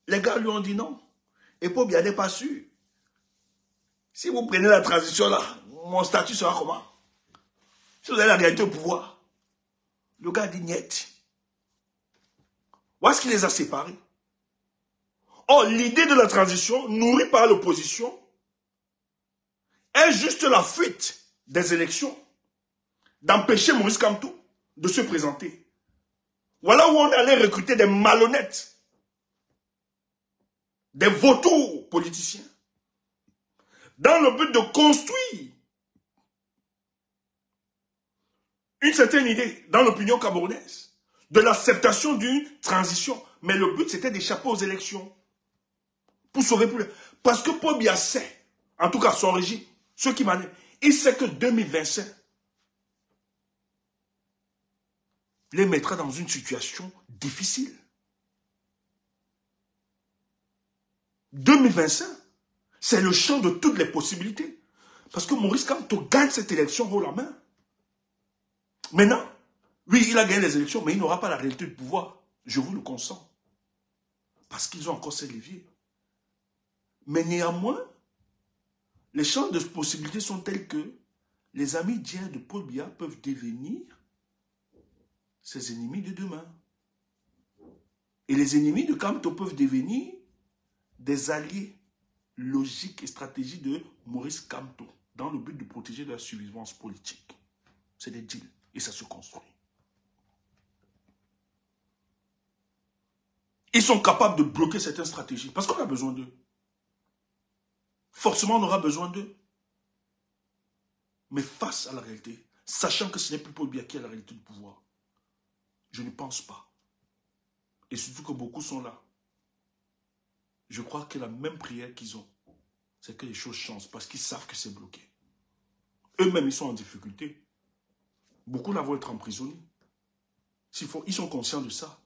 Les gars lui ont dit non. Et Paul Biya n'est pas sûr. Si vous prenez la transition là, mon statut sera comment? Si vous avez la réalité au pouvoir. Le gars dit niet. Où est-ce qu'il les a séparés? Or, l'idée de la transition, nourrie par l'opposition, est juste la fuite des élections, d'empêcher Maurice Kamto de se présenter. Voilà où on allait recruter des malhonnêtes, des vautours politiciens, dans le but de construire une certaine idée dans l'opinion camerounaise, de l'acceptation d'une transition. Mais le but, c'était d'échapper aux élections. Pour sauver plus. Parce que Paul Biya sait, en tout cas son régime, ceux qui m'en est, il sait que 2025 les mettra dans une situation difficile. 2025, c'est le champ de toutes les possibilités. Parce que Maurice Kamto gagne cette élection haut la main. Maintenant, oui, il a gagné les élections, mais il n'aura pas la réalité du pouvoir. Je vous le consens. Parce qu'ils ont encore ces leviers. Mais néanmoins, les champs de possibilités sont tels que les amis d'hier de Paul Biya peuvent devenir ses ennemis de demain. Et les ennemis de Kamto peuvent devenir des alliés logiques et stratégiques de Maurice Kamto dans le but de protéger leur survivance politique. C'est des deals et ça se construit. Ils sont capables de bloquer certaines stratégies parce qu'on a besoin d'eux. Forcément, on aura besoin d'eux. Mais face à la réalité, sachant que ce n'est plus Paul Biya qui a la réalité du pouvoir, je ne pense pas. Et surtout que beaucoup sont là. Je crois que la même prière qu'ils ont c'est que les choses changent parce qu'ils savent que c'est bloqué. Eux-mêmes, ils sont en difficulté. Beaucoup là vont être emprisonnés. Ils sont conscients de ça.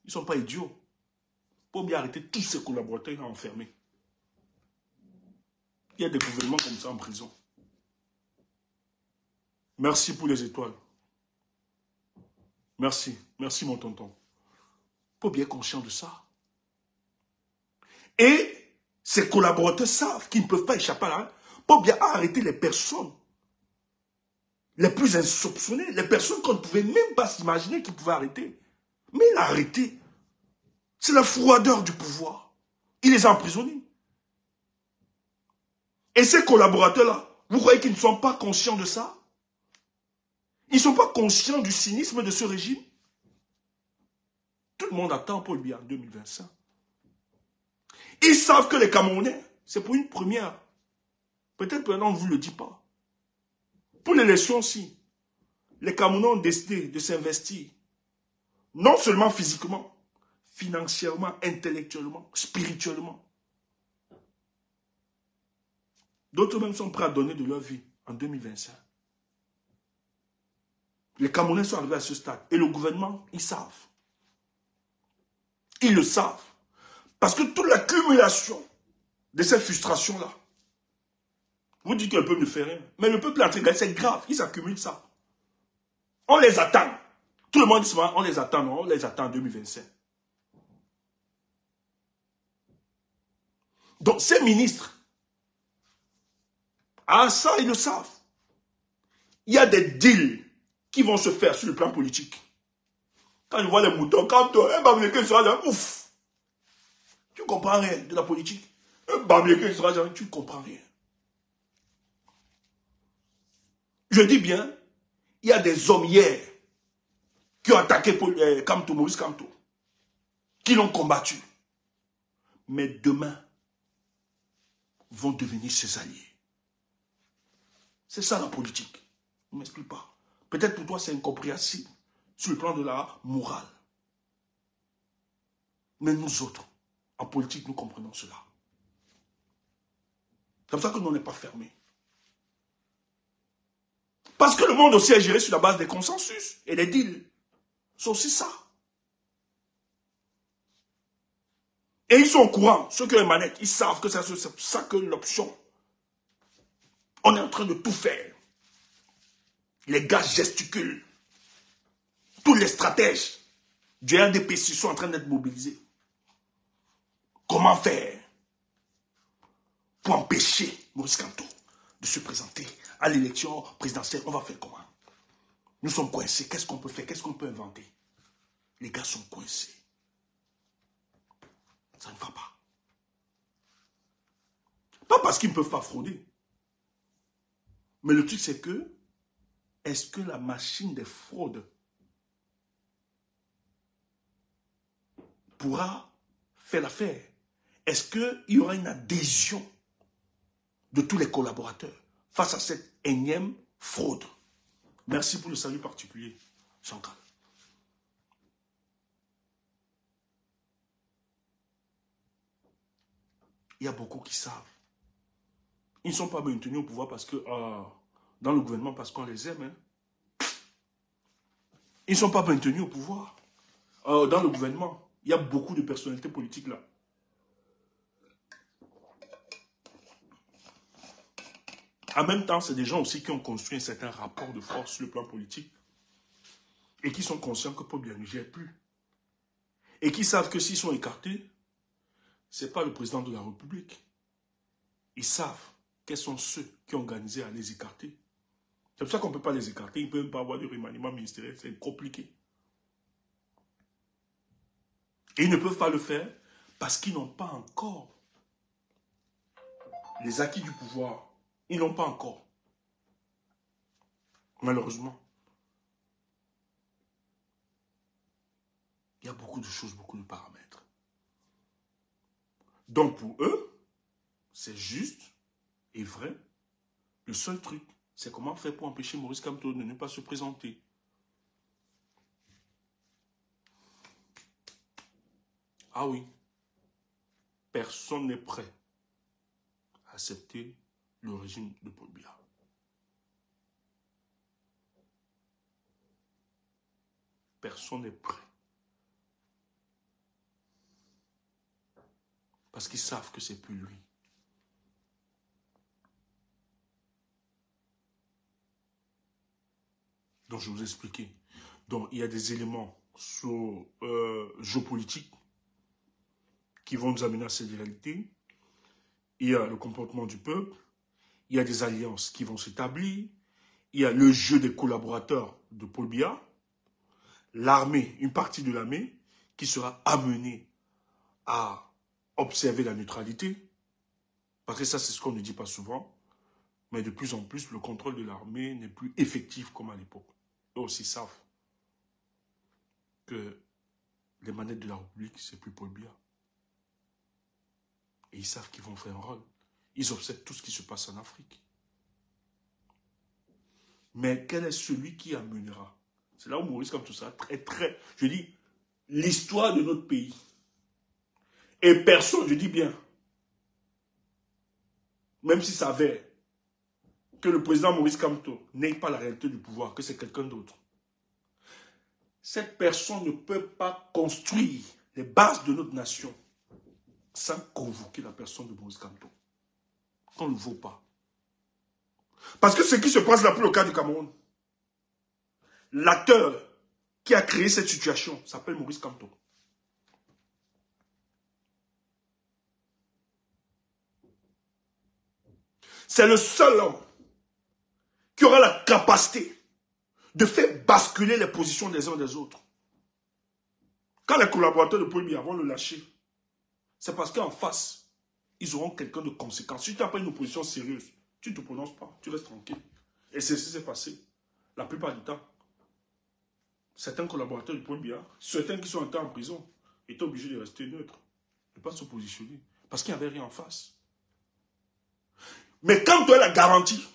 Ils ne sont pas idiots. Pour bien arrêter tous ces collaborateurs enfermés. Il y a des gouvernements comme ça en prison. Merci pour les étoiles. Merci. Merci mon tonton. Pour bien être conscient de ça. Et ces collaborateurs savent qu'ils ne peuvent pas échapper à la... Pour bien arrêter les personnes les plus insoupçonnées, les personnes qu'on ne pouvait même pas s'imaginer qu'ils pouvaient arrêter. Mais il a arrêté. C'est la froideur du pouvoir. Il les a emprisonnés. Et ces collaborateurs-là, vous croyez qu'ils ne sont pas conscients de ça? Ils ne sont pas conscients du cynisme de ce régime? Tout le monde attend Paul Biya en 2025. Ils savent que les Camerounais, c'est pour une première. Peut-être que on ne vous le dit pas. Pour l'élection aussi, les Camerounais ont décidé de s'investir. Non seulement physiquement, financièrement, intellectuellement, spirituellement. D'autres même sont prêts à donner de leur vie en 2025. Les Camerounais sont arrivés à ce stade. Et le gouvernement, ils savent. Ils le savent. Parce que toute l'accumulation de ces frustrations-là, vous dites que le peuple ne fait rien. Mais le peuple a c'est grave. Ils accumulent ça. On les attend. Tout le monde dit on les attend, non? On les attend en 2025. Donc ces ministres, ça ils le savent. Il y a des deals qui vont se faire sur le plan politique. Quand je vois les moutons, quand un Bamileke sera là, ouf, tu ne comprends rien de la politique. Un Bamileke sera là, tu ne comprends rien. Je dis bien, il y a des hommes hier qui ont attaqué Kamto, Maurice Kamto, qui l'ont combattu. Mais demain, vont devenir ses alliés. C'est ça la politique. Ne m'explique pas. Peut-être pour toi c'est incompréhensible sur le plan de la morale. Mais nous autres, en politique, nous comprenons cela. C'est comme ça que nous n'est pas fermés. Parce que le monde aussi est géré sur la base des consensus et des deals. C'est aussi ça. Et ils sont au courant, ceux qui ont les manettes, ils savent que c'est ça que l'option. On est en train de tout faire. Les gars gesticulent. Tous les stratèges du RDPC sont en train d'être mobilisés. Comment faire pour empêcher Maurice Kamto de se présenter à l'élection présidentielle? On va faire comment? Nous sommes coincés. Qu'est-ce qu'on peut faire? Qu'est-ce qu'on peut inventer? Les gars sont coincés. Ça ne va pas. Pas parce qu'ils ne peuvent pas frauder. Mais le truc, c'est que, est-ce que la machine des fraudes pourra faire l'affaire? Est-ce qu'il y aura une adhésion de tous les collaborateurs face à cette énième fraude? Merci pour le salut particulier, Chantal. Il y a beaucoup qui savent. Ils ne sont pas maintenus au pouvoir parce que, dans le gouvernement, parce qu'on les aime. Hein. Ils ne sont pas maintenus au pouvoir. Dans le gouvernement, il y a beaucoup de personnalités politiques là. En même temps, c'est des gens aussi qui ont construit un certain rapport de force sur le plan politique et qui sont conscients que Paul Biya ne gère plus. Et qui savent que s'ils sont écartés, ce n'est pas le président de la République. Ils savent quels sont ceux qui ont organisé à les écarter. C'est pour ça qu'on ne peut pas les écarter. Ils ne peuvent même pas avoir de remaniement ministériel. C'est compliqué. Et ils ne peuvent pas le faire parce qu'ils n'ont pas encore les acquis du pouvoir. Ils n'ont pas encore. Malheureusement. Il y a beaucoup de choses, beaucoup de paramètres. Donc pour eux, c'est juste et vrai. Le seul truc, c'est comment faire pour empêcher Maurice Kamto de ne pas se présenter. Ah oui. Personne n'est prêt à accepter le régime de Paul Biya. Personne n'est prêt. Parce qu'ils savent que c'est plus lui. Donc je vous ai expliqué. Donc il y a des éléments géopolitiques qui vont nous amener à cette réalité. Il y a le comportement du peuple. Il y a des alliances qui vont s'établir. Il y a le jeu des collaborateurs de Paul Biya. L'armée, une partie de l'armée qui sera amenée à observer la neutralité. Parce que ça, c'est ce qu'on ne dit pas souvent. Mais de plus en plus, le contrôle de l'armée n'est plus effectif comme à l'époque. Eux aussi savent que les manettes de la République, c'est plus Paul Biya. Et ils savent qu'ils vont faire un rôle. Ils observent tout ce qui se passe en Afrique. Mais quel est celui qui amènera? C'est là où Maurice Kamto sera très... Je dis, l'histoire de notre pays. Et personne, je dis bien, même si ça avait que le président Maurice Kamto n'ait pas la réalité du pouvoir, que c'est quelqu'un d'autre. Cette personne ne peut pas construire les bases de notre nation sans convoquer la personne de Maurice Kamto. Qu'on ne le vaut pas. Parce que ce qui se passe là pour le cas du Cameroun, l'acteur qui a créé cette situation s'appelle Maurice Kamto. C'est le seul homme qui aura la capacité de faire basculer les positions des uns des autres. Quand les collaborateurs de Paul Biya vont le lâcher, c'est parce qu'en face, ils auront quelqu'un de conséquent. Si tu n'as pas une opposition sérieuse, tu ne te prononces pas, tu restes tranquille. Et c'est ce qui s'est passé. La plupart du temps, certains collaborateurs de Paul Biya, certains qui sont entrés en prison, étaient obligés de rester neutres, de ne pas se positionner, parce qu'il n'y avait rien en face. Mais quand tu as la garantie,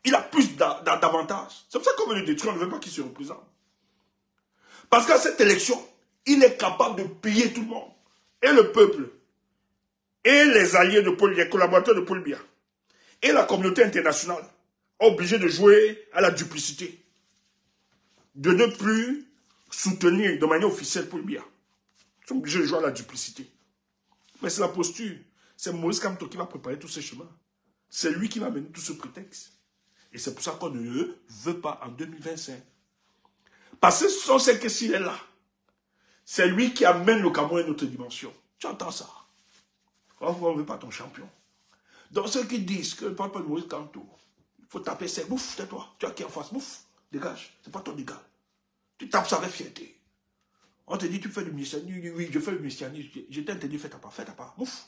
il a plus d'avantages. C'est pour ça qu'on veut le détruire, on ne veut pas qu'il se représente. Parce qu'à cette élection, il est capable de piller tout le monde. Et le peuple, et les alliés de Paul Biya, les collaborateurs de Paul Biya, et la communauté internationale, obligés de jouer à la duplicité. De ne plus soutenir de manière officielle Paul Biya. Ils sont obligés de jouer à la duplicité. Mais c'est la posture. C'est Maurice Kamto qui va préparer tous ces chemins. C'est lui qui va mener tout ce prétexte. Et c'est pour ça qu'on ne veut pas en 2025. Parce que on sait que s'il est là, c'est lui qui amène le Cameroun à une autre dimension. Tu entends ça? On ne veut pas ton champion. Donc ceux qui disent que le papa de Maurice Kamto, il faut taper ses bouffe, tais-toi. Tu as qui en face? Bouffe, dégage. C'est pas ton égal. Tu tapes ça avec fierté. On te dit, tu fais du messianisme. Oui, je fais du messianisme. Je t'ai interdit, fais ta part. Bouffe.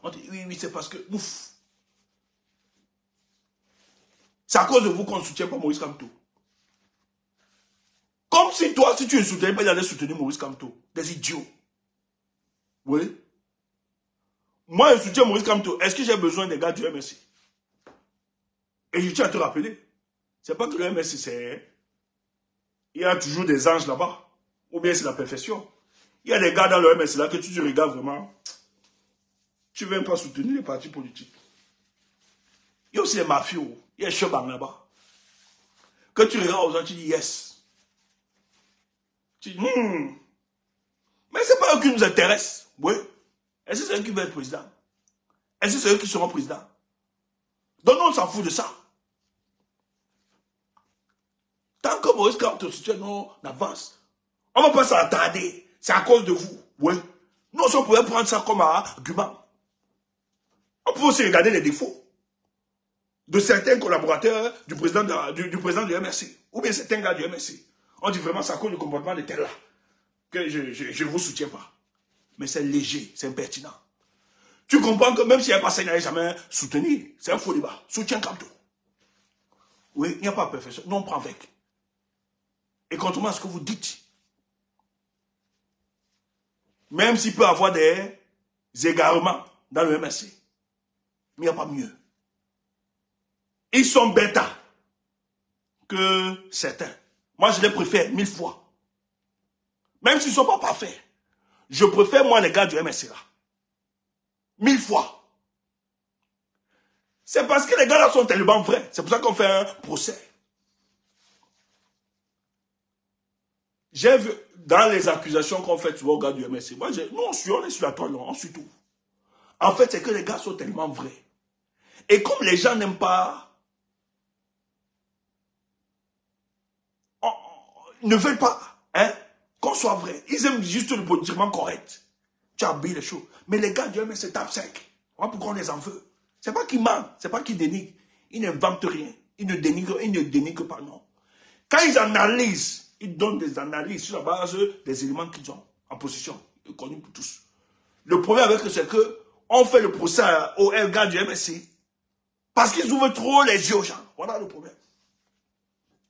On te dit, oui, c'est parce que, bouffe. C'est à cause de vous qu'on ne soutient pas Maurice Kamto. Comme si toi, si tu ne soutenais pas, il allait soutenir Maurice Kamto. Des idiots. Oui. Moi, je soutiens Maurice Kamto. Est-ce que j'ai besoin des gars du MSC? Et je tiens à te rappeler. C'est pas que le MSC, c'est... Il y a toujours des anges là-bas. Ou bien c'est la perfection. Il y a des gars dans le MSC là que tu te regardes vraiment. Tu ne veux même pas soutenir les partis politiques. Il y a aussi les mafieux. Il y a Chebang là-bas. Que tu regardes aux gens, tu dis yes. Tu dis mais c'est pas eux qui nous intéressent. Oui. Est-ce que c'est eux qui veulent être président? Est-ce que c'est eux qui seront présidents? Donc on s'en fout de ça. Tant que Maurice Kamto soutient, on avance. On ne va pas s'attarder. C'est à cause de vous. Oui. Nous, on pourrait prendre ça comme argument. On peut aussi regarder les défauts de certains collaborateurs du président du MRC. Ou bien certains gars du MRC. On dit vraiment c'est à cause du comportement de tel là que je ne vous soutiens pas. Mais c'est léger, c'est impertinent. Tu comprends que même si il n'y a pas ça, il n'allait jamais soutenir. C'est un faux débat. Soutiens Kamto. Oui, il n'y a pas de perfection. Non, on prend avec. Et contrairement à ce que vous dites, même s'il peut y avoir des égarements dans le MSC, mais il n'y a pas mieux. Ils sont bêtas que certains. Moi, je les préfère 1000 fois. Même s'ils ne sont pas parfaits. Je préfère, moi, les gars du MSC là. 1000 fois. C'est parce que les gars là sont tellement vrais. C'est pour ça qu'on fait un procès. J'ai vu dans les accusations qu'on fait souvent aux gars du MSC. Moi, nous, on est sur la toile, on suit tout. En fait, c'est que les gars sont tellement vrais. Et comme les gens n'aiment pas, ne veulent pas qu'on soit vrai. Ils aiment juste le politiquement correct. Tu habilles les choses. Mais les gars du MSC tapent sec. Voilà pourquoi on les en veut. C'est pas qu'ils mentent, c'est pas qu'ils dénigrent. Ils n'inventent rien. Ils ne dénigrent pas, non. Quand ils analysent, ils donnent des analyses sur la base des éléments qu'ils ont en possession, connus pour tous. Le problème avec eux, c'est que on fait le procès aux gars du MSC parce qu'ils ouvrent trop les yeux aux gens. Voilà le problème.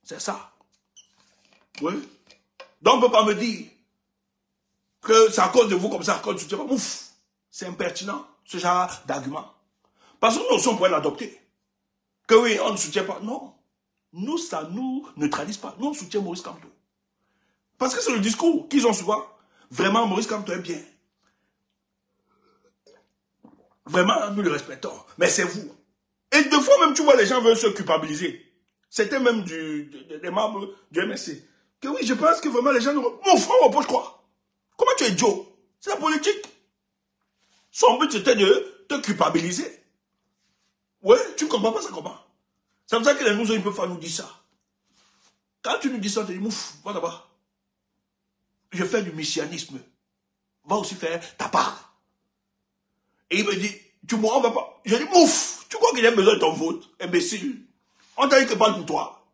C'est ça. Oui. Donc on ne peut pas me dire que c'est à cause de vous comme ça, qu'on ne soutient pas. Ouf. C'est impertinent, ce genre d'argument. Parce que nous aussi, on pourrait l'adopter. Que oui, on ne soutient pas. Non. Nous, ça nous neutralise pas. Nous, on soutient Maurice Kamto. Parce que c'est le discours qu'ils ont souvent. Vraiment, Maurice Kamto est bien. Vraiment, nous le respectons. Mais c'est vous. Et deux fois même, tu vois, les gens veulent se culpabiliser. C'était même des membres du MSC. Que oui, je pense que vraiment les gens... Mon frère reproche quoi? Comment tu es idiot? C'est la politique. Son but, c'était de te culpabiliser. Ouais, tu ne comprends pas ça comment? C'est comme ça que les nous, ils peuvent pas nous dire ça. Quand tu nous dis ça, tu dis, mouf, va là-bas. Je fais du messianisme. Va aussi faire ta part. Et il me dit, tu mourras, on va pas. Je dis, mouf, tu crois qu'il a besoin de ton vote, imbécile? On t'a dit que parle pour toi.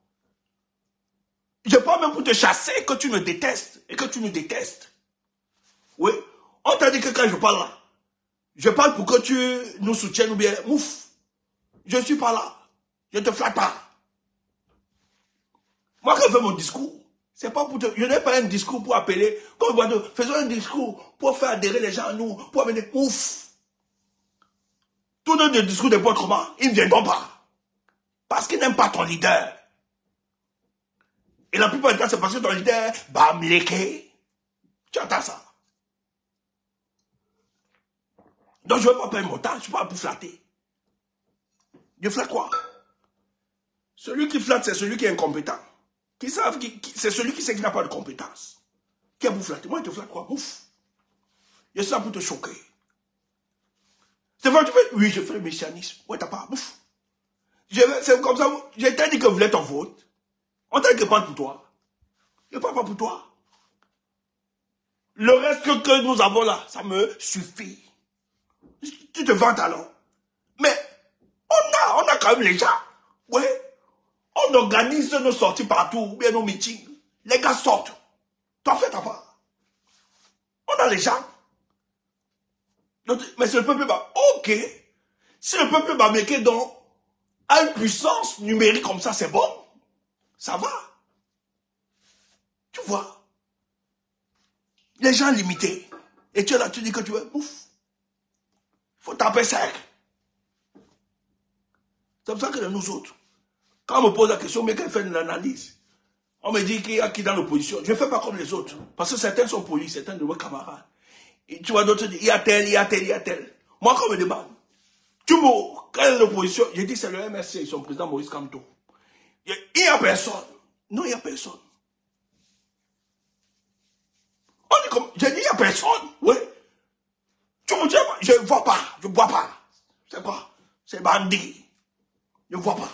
Je parle même pour te chasser, que tu me détestes, et que tu nous détestes. Oui. On t'a dit que quand je parle là, je parle pour que tu nous soutiennes ou bien, mouf. Je suis pas là. Je te flatte pas. Moi, quand je fais mon discours, c'est pas pour te... Je n'ai pas un discours pour appeler, comme faisons un discours pour faire adhérer les gens à nous, pour amener, ouf. Tous nos discours de bon comment, ils ne viendront pas. Parce qu'ils n'aiment pas ton leader. Et la plupart du temps, c'est parce que ton leader, Bamleke. Tu entends ça? Donc, je ne veux pas perdre mon temps, je ne suis pas pour flatter. Je flatte quoi? Celui qui flatte, c'est celui qui est incompétent. C'est celui qui sait qu'il n'a pas de compétences. Qui est pour flatter? Moi, je te flatte quoi? Ouf. Je suis là pour te choquer. C'est vrai, tu fais? Oui, je fais le messianisme. Ouais, t'as pas. Ouf. C'est comme ça. Je t'ai dit que vous voulez ton vote. On t'a dit que parle pour toi. Je ne parle pas pour toi. Le reste que nous avons là, ça me suffit. Tu te vantes alors. Mais on a quand même les gens. Ouais. On organise nos sorties partout, bien nos meetings. Les gars sortent. Toi, fais ta part. On a les gens. Mais c'est le peuple bas. Ok. Si le peuple bamléké donc a une puissance numérique comme ça, c'est bon. Ça va. Tu vois. Les gens limités. Et tu es là, tu dis que tu veux. Ouf. Faut taper sec. C'est comme ça que nous autres. Quand on me pose la question, mais qu'elle fait une analyse, on me dit qu'il y a qui dans l'opposition. Je ne fais pas comme les autres. Parce que certains sont polis, certains de mes camarades. Et tu vois d'autres dire, il y a tel, il y a tel, il y a tel. Moi, quand on me demande, tu vois, quelle est l'opposition? J'ai dit, c'est le MSC, son président Maurice Kamto. Il n'y a personne. Non, il n'y a personne. On dit comme, j'ai dit, il n'y a personne. Oui. Tu me dis, je ne vois pas, je ne bois pas. C'est quoi? C'est bandit. Je ne vois pas.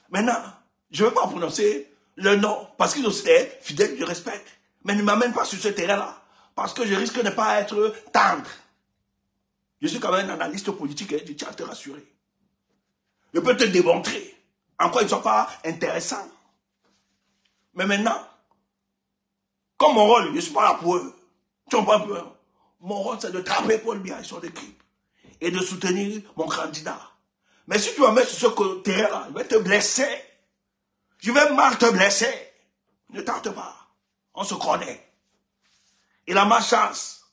Maintenant, je ne vais pas prononcer le nom, parce qu'ils sont fidèles, je respecte. Mais ne m'amène pas sur ce terrain-là, parce que je risque de ne pas être tendre. Je suis quand même un analyste politique et je tiens à te rassurer. Je peux te démontrer en quoi ils ne sont pas intéressants. Mais maintenant, comme mon rôle, je ne suis pas là pour eux. Tu comprends un peu? Mon rôle, c'est de taper Paul Biya et son équipe et de soutenir mon candidat. Mais si tu vas mettre sur ce terrain-là, je vais te blesser. Je vais mal te blesser. Ne tente pas. On se connaît. Et la malchance,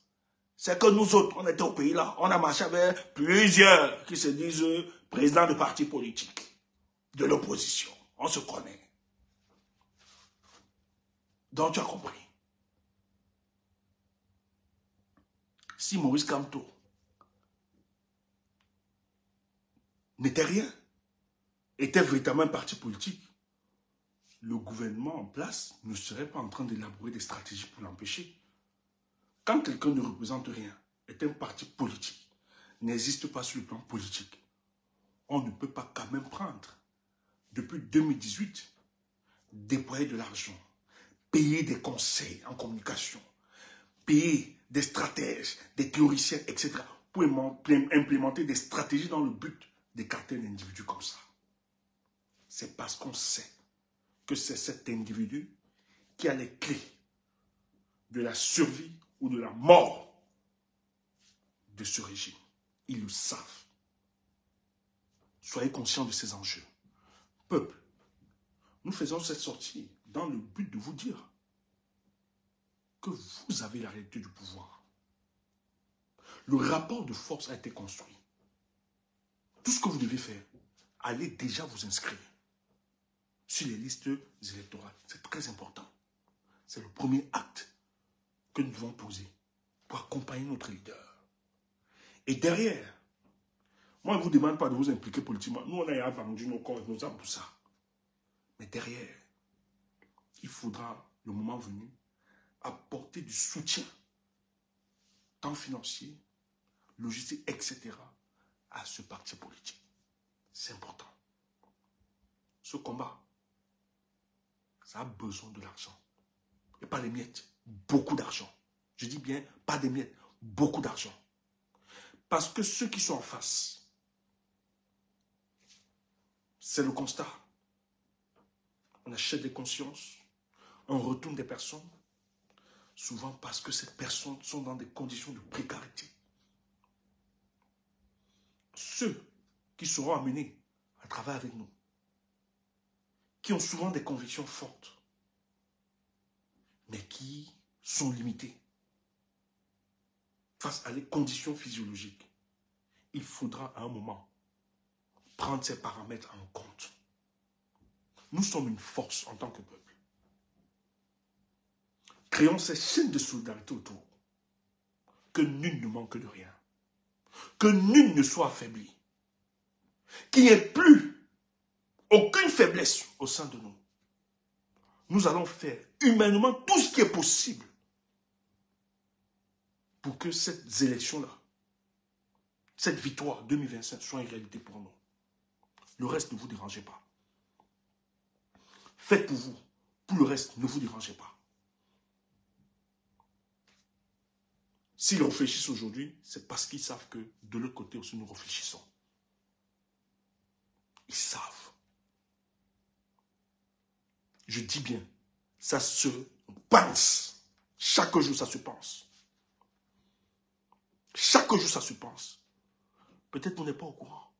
c'est que nous autres, on était au pays là, on a marché avec plusieurs qui se disent présidents de partis politiques, de l'opposition. On se connaît. Donc tu as compris. Si Maurice Kamto n'était rien, était véritablement un parti politique, le gouvernement en place ne serait pas en train d'élaborer des stratégies pour l'empêcher. Quand quelqu'un ne représente rien, est un parti politique, n'existe pas sur le plan politique, on ne peut pas quand même prendre, depuis 2018, déployer de l'argent, payer des conseils en communication, payer des stratèges, des théoriciens, etc., pour implémenter des stratégies dans le but d'écarter un individu comme ça. C'est parce qu'on sait que c'est cet individu qui a les clés de la survie ou de la mort de ce régime. Ils le savent. Soyez conscients de ces enjeux. Peuple, nous faisons cette sortie dans le but de vous dire que vous avez la réalité du pouvoir. Le rapport de force a été construit. Tout ce que vous devez faire, allez déjà vous inscrire sur les listes électorales. C'est très important. C'est le premier acte que nous devons poser pour accompagner notre leader. Et derrière, moi, je ne vous demande pas de vous impliquer politiquement. Nous, on a vendu nos corps et nos âmes pour ça. Mais derrière, il faudra, le moment venu, apporter du soutien, tant financier, logistique, etc., à ce parti politique. C'est important. Ce combat, ça a besoin de l'argent. Et pas des miettes, beaucoup d'argent. Je dis bien, pas des miettes, beaucoup d'argent. Parce que ceux qui sont en face, c'est le constat. On achète des consciences, on retourne des personnes, souvent parce que ces personnes sont dans des conditions de précarité. Ceux qui seront amenés à travailler avec nous, qui ont souvent des convictions fortes, mais qui sont limités face à les conditions physiologiques. Il faudra à un moment prendre ces paramètres en compte. Nous sommes une force en tant que peuple. Créons ces chaînes de solidarité autour. Que nul ne manque de rien. Que nul ne soit affaibli. Qu'il n'y ait plus aucune faiblesse au sein de nous. Nous allons faire humainement tout ce qui est possible pour que cette élection-là, cette victoire 2025 soit une réalité pour nous. Le reste, ne vous dérangez pas. Faites pour vous. Pour le reste, ne vous dérangez pas. S'ils réfléchissent aujourd'hui, c'est parce qu'ils savent que de l'autre côté aussi, nous réfléchissons. Ils savent. Je dis bien, ça se pense. Chaque jour, ça se pense. Chaque jour, ça se pense. Peut-être qu'on n'est pas au courant.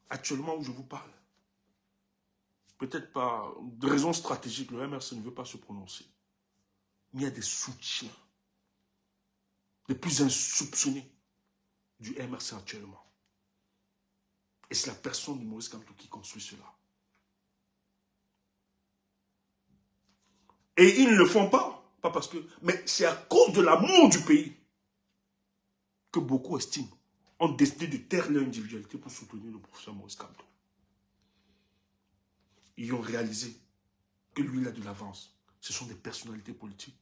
Actuellement où je vous parle. Peut-être pas de raisons stratégiques, le MRC ne veut pas se prononcer. Mais il y a des soutiens les plus insoupçonnés du MRC actuellement. Et c'est la personne de Maurice Kamto qui construit cela. Et ils ne le font pas parce que, mais c'est à cause de l'amour du pays que beaucoup estiment, ont décidé de taire leur individualité pour soutenir le professeur Maurice Kamto. Ils ont réalisé que lui, il a de l'avance. Ce sont des personnalités politiques,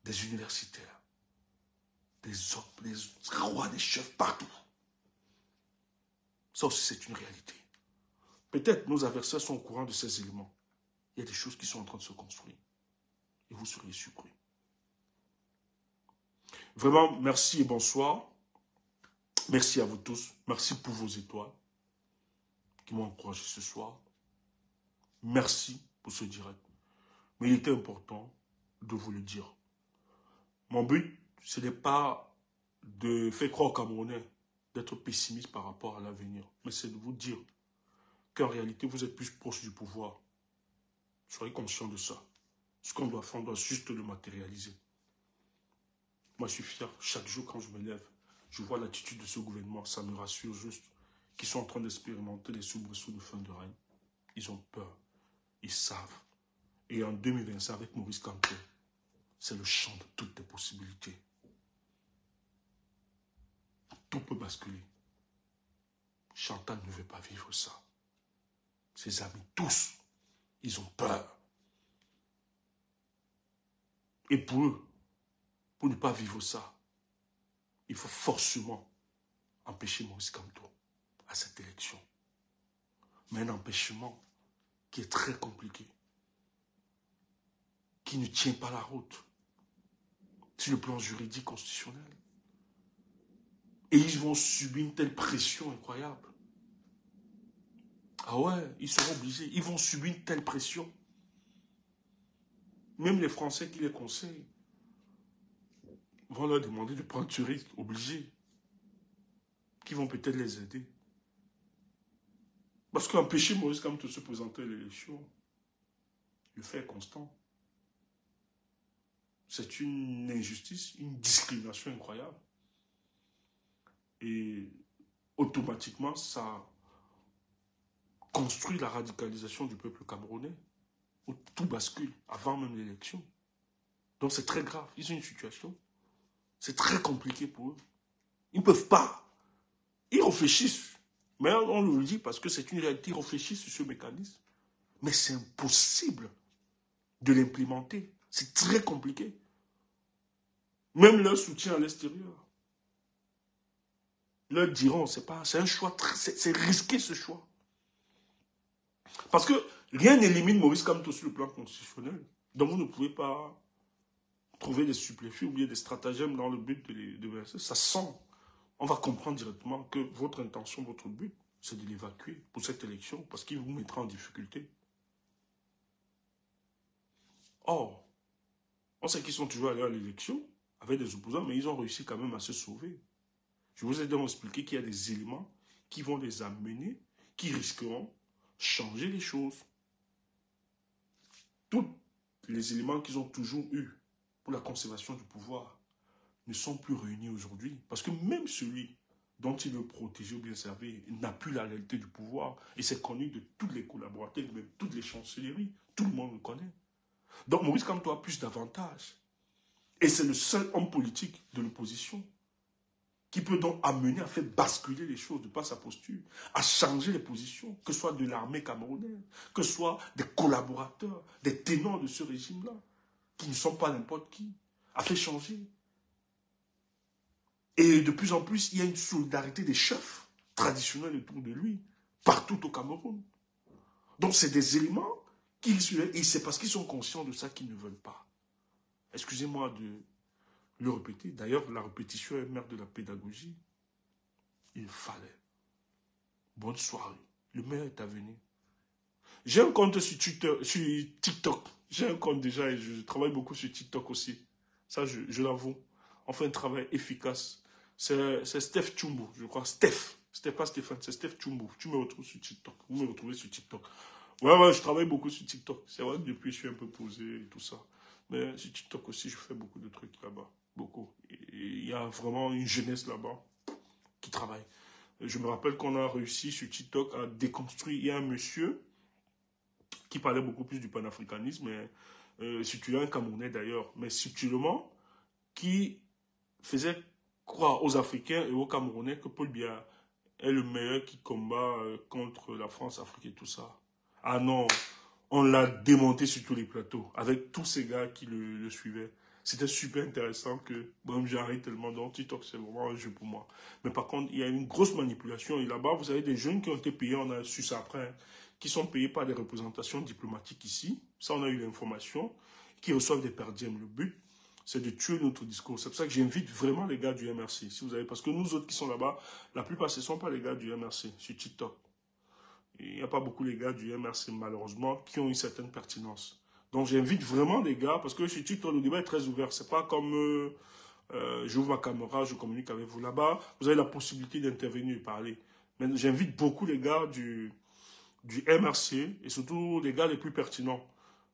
des universitaires, des hommes, des rois, des chefs, partout. Ça aussi, c'est une réalité. Peut-être nos adversaires sont au courant de ces éléments. Il y a des choses qui sont en train de se construire. Et vous seriez surpris. Vraiment, merci et bonsoir. Merci à vous tous. Merci pour vos étoiles qui m'ont encouragé ce soir. Merci pour ce direct. Mais il était important de vous le dire. Mon but, ce n'est pas de faire croire aux Camerounais d'être pessimiste par rapport à l'avenir, mais c'est de vous dire qu'en réalité, vous êtes plus proche du pouvoir. Soyez conscients de ça. Ce qu'on doit faire, on doit juste le matérialiser. Moi, je suis fier. Chaque jour, quand je me lève, je vois l'attitude de ce gouvernement. Ça me rassure juste qu'ils sont en train d'expérimenter les soubresauts de fin de règne. Ils ont peur. Ils savent. Et en 2025, avec Maurice Kamto, c'est le champ de toutes les possibilités. Tout peut basculer. Chantal ne veut pas vivre ça. Ses amis, tous, ils ont peur. Et pour eux, pour ne pas vivre ça, il faut forcément empêcher Maurice Kamto à cette élection. Mais un empêchement qui est très compliqué, qui ne tient pas la route sur le plan juridique constitutionnel. Et ils vont subir une telle pression incroyable. Ah ouais, ils seront obligés, ils vont subir une telle pression. Même les Français qui les conseillent vont leur demander de prendre ce risque, obligés, qui vont peut-être les aider. Parce qu'empêcher Maurice Kamto de se présenter à l'élection, le fait est constant. C'est une injustice, une discrimination incroyable. Et automatiquement, ça construit la radicalisation du peuple camerounais, où tout bascule avant même l'élection. Donc c'est très grave. Ils ont une situation. C'est très compliqué pour eux. Ils ne peuvent pas. Ils réfléchissent. Mais on le dit parce que c'est une réalité. Ils réfléchissent sur ce mécanisme. Mais c'est impossible de l'implémenter. C'est très compliqué. Même leur soutien à l'extérieur. Leur diront, c'est un choix, c'est risqué ce choix. Parce que rien n'élimine Maurice Kamto sur le plan constitutionnel. Donc vous ne pouvez pas trouver des suppléfis ou bien des stratagèmes dans le but de verser. Ça sent. On va comprendre directement que votre intention, votre but, c'est de l'évacuer pour cette élection parce qu'il vous mettra en difficulté. Or, on sait qu'ils sont toujours allés à l'élection avec des opposants, mais ils ont réussi quand même à se sauver. Je vous ai donc expliqué qu'il y a des éléments qui vont les amener, qui risqueront changer les choses. Tous les éléments qu'ils ont toujours eus pour la conservation du pouvoir ne sont plus réunis aujourd'hui. Parce que même celui dont il veut protéger ou bien servir n'a plus la réalité du pouvoir. Et c'est connu de tous les collaborateurs, même toutes les chancelleries. Tout le monde le connaît. Donc Maurice Kamto a plus d'avantages. Et c'est le seul homme politique de l'opposition qui peut donc amener à faire basculer les choses de par sa posture, à changer les positions, que ce soit de l'armée camerounaise, que ce soit des collaborateurs, des ténors de ce régime-là, qui ne sont pas n'importe qui, à faire changer. Et de plus en plus, il y a une solidarité des chefs traditionnels autour de lui, partout au Cameroun. Donc c'est des éléments et c'est parce qu'ils sont conscients de ça qu'ils ne veulent pas. Excusez-moi de le répéter. D'ailleurs, la répétition est mère de la pédagogie. Il fallait. Bonne soirée. Le meilleur est à venir. J'ai un compte sur TikTok. J'ai un compte déjà et je travaille beaucoup sur TikTok aussi. Ça, je l'avoue. On fait un travail efficace. C'est Steph Chumbo, je crois. C'était pas Stéphane, c'est Steph Chumbo. Tu me retrouves sur TikTok. Vous me retrouvez sur TikTok. Ouais, je travaille beaucoup sur TikTok. C'est vrai que depuis, je suis un peu posé et tout ça. Mais sur TikTok aussi, je fais beaucoup de trucs là-bas. Beaucoup. Il y a vraiment une jeunesse là-bas qui travaille. Je me rappelle qu'on a réussi sur TikTok à déconstruire. Il y a un monsieur qui parlait beaucoup plus du panafricanisme, subtilement un Camerounais d'ailleurs, mais subtilement, qui faisait croire aux Africains et aux Camerounais que Paul Biya est le meilleur qui combat contre la France, Afrique et tout ça. Ah non, on l'a démonté sur tous les plateaux, avec tous ces gars qui le suivaient. C'était super intéressant que, bon, j'arrive tellement, donc TikTok, c'est vraiment un jeu pour moi. Mais par contre, il y a une grosse manipulation. Et là-bas, vous avez des jeunes qui ont été payés, on a su ça après, qui sont payés par des représentations diplomatiques ici. Ça, on a eu l'information, qui reçoivent des perdièmes. Le but, c'est de tuer notre discours. C'est pour ça que j'invite vraiment les gars du MRC, si vous avez, parce que nous autres qui sont là-bas, la plupart, ce ne sont pas les gars du MRC sur TikTok. Il n'y a pas beaucoup les gars du MRC, malheureusement, qui ont une certaine pertinence. Donc, j'invite vraiment les gars, parce que sur TikTok, le débat est très ouvert. C'est pas comme j'ouvre ma caméra, je communique avec vous là-bas. Vous avez la possibilité d'intervenir et parler. Mais j'invite beaucoup les gars du MRC, et surtout les gars les plus pertinents,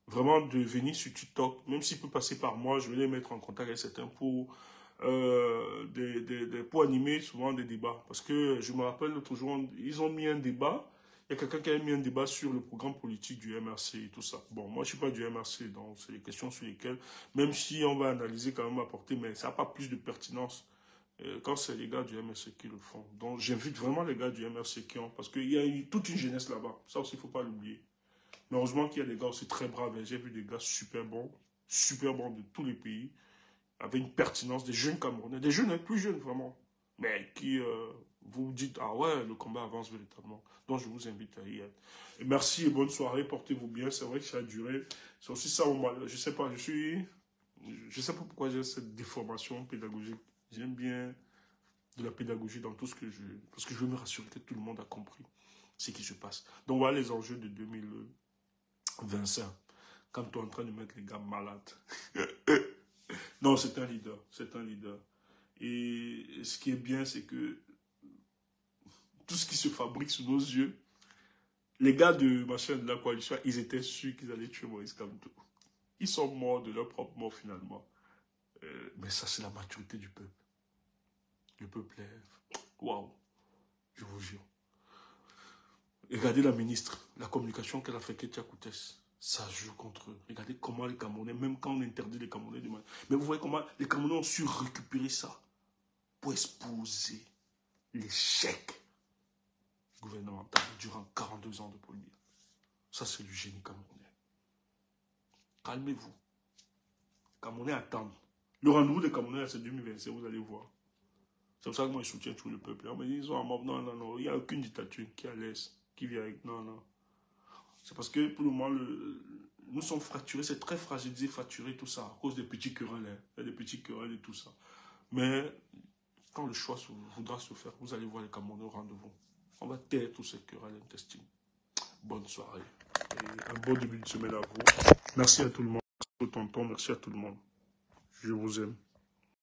vraiment de venir sur TikTok. Même s'il peut passer par moi, je vais les mettre en contact avec certains pour pour animer souvent des débats. Parce que je me rappelle l'autre jour, ils ont mis un débat. Il y a quelqu'un qui a mis un débat sur le programme politique du MRC et tout ça. Bon, moi, je ne suis pas du MRC, donc c'est des questions sur lesquelles, même si on va analyser quand même, apporter, mais ça n'a pas plus de pertinence Quand c'est les gars du MRC qui le font. Donc j'invite vraiment les gars du MRC qui ont, parce qu'il y a toute une jeunesse là-bas. Ça aussi, il ne faut pas l'oublier. Mais heureusement qu'il y a des gars aussi très braves. J'ai vu des gars super bons de tous les pays, avec une pertinence, des jeunes Camerounais, des jeunes, plus jeunes vraiment, mais qui vous dites, ah ouais, le combat avance véritablement. Donc je vous invite à y être. Et merci et bonne soirée, portez-vous bien. C'est vrai que ça a duré. C'est aussi ça mon mal. Je sais pas, je sais pas pourquoi j'ai cette déformation pédagogique. J'aime bien de la pédagogie dans tout ce que je... Parce que je veux me rassurer que tout le monde a compris ce qui se passe. Donc voilà les enjeux de 2025. Quand tu es en train de mettre les gars malades. Non, c'est un leader. C'est un leader. Et ce qui est bien, c'est que tout ce qui se fabrique sous nos yeux, les gars de machin de la coalition, ils étaient sûrs qu'ils allaient tuer Maurice Kamto. Ils sont morts de leur propre mort finalement. Mais ça, c'est la maturité du peuple. Le peuple est... Waouh, je vous jure. Regardez la ministre, la communication qu'elle a fait, Ketia Koutès. Ça joue contre eux. Regardez comment les Camerounais, même quand on interdit les Camerounais de mal. Mais vous voyez comment les Camerounais ont su récupérer ça pour exposer l'échec gouvernemental durant 42 ans de politique. Ça, c'est du génie camerounais. Calmez-vous. Les Camerounais attendent. Le rendez-vous des Camerounais, c'est 2025, vous allez voir. C'est pour ça que moi, je soutiens tout le peuple. Mais ils ont un mob. Non, non, non. Il n'y a aucune dictature qui est à l'aise, qui vient avec... Non, non. C'est parce que pour le moment, nous sommes fracturés. C'est très fragilisé, fracturé, tout ça, à cause des petits querelles. Hein. Il y a des petits querelles et tout ça. Mais quand le choix voudra se faire, vous allez voir les Camerounais au rendez-vous. On va taire tous ces querelles intestines. Bonne soirée. Et un bon début de semaine à vous. Merci à tout le monde. Merci au tonton. Merci à tout le monde. Je vous aime.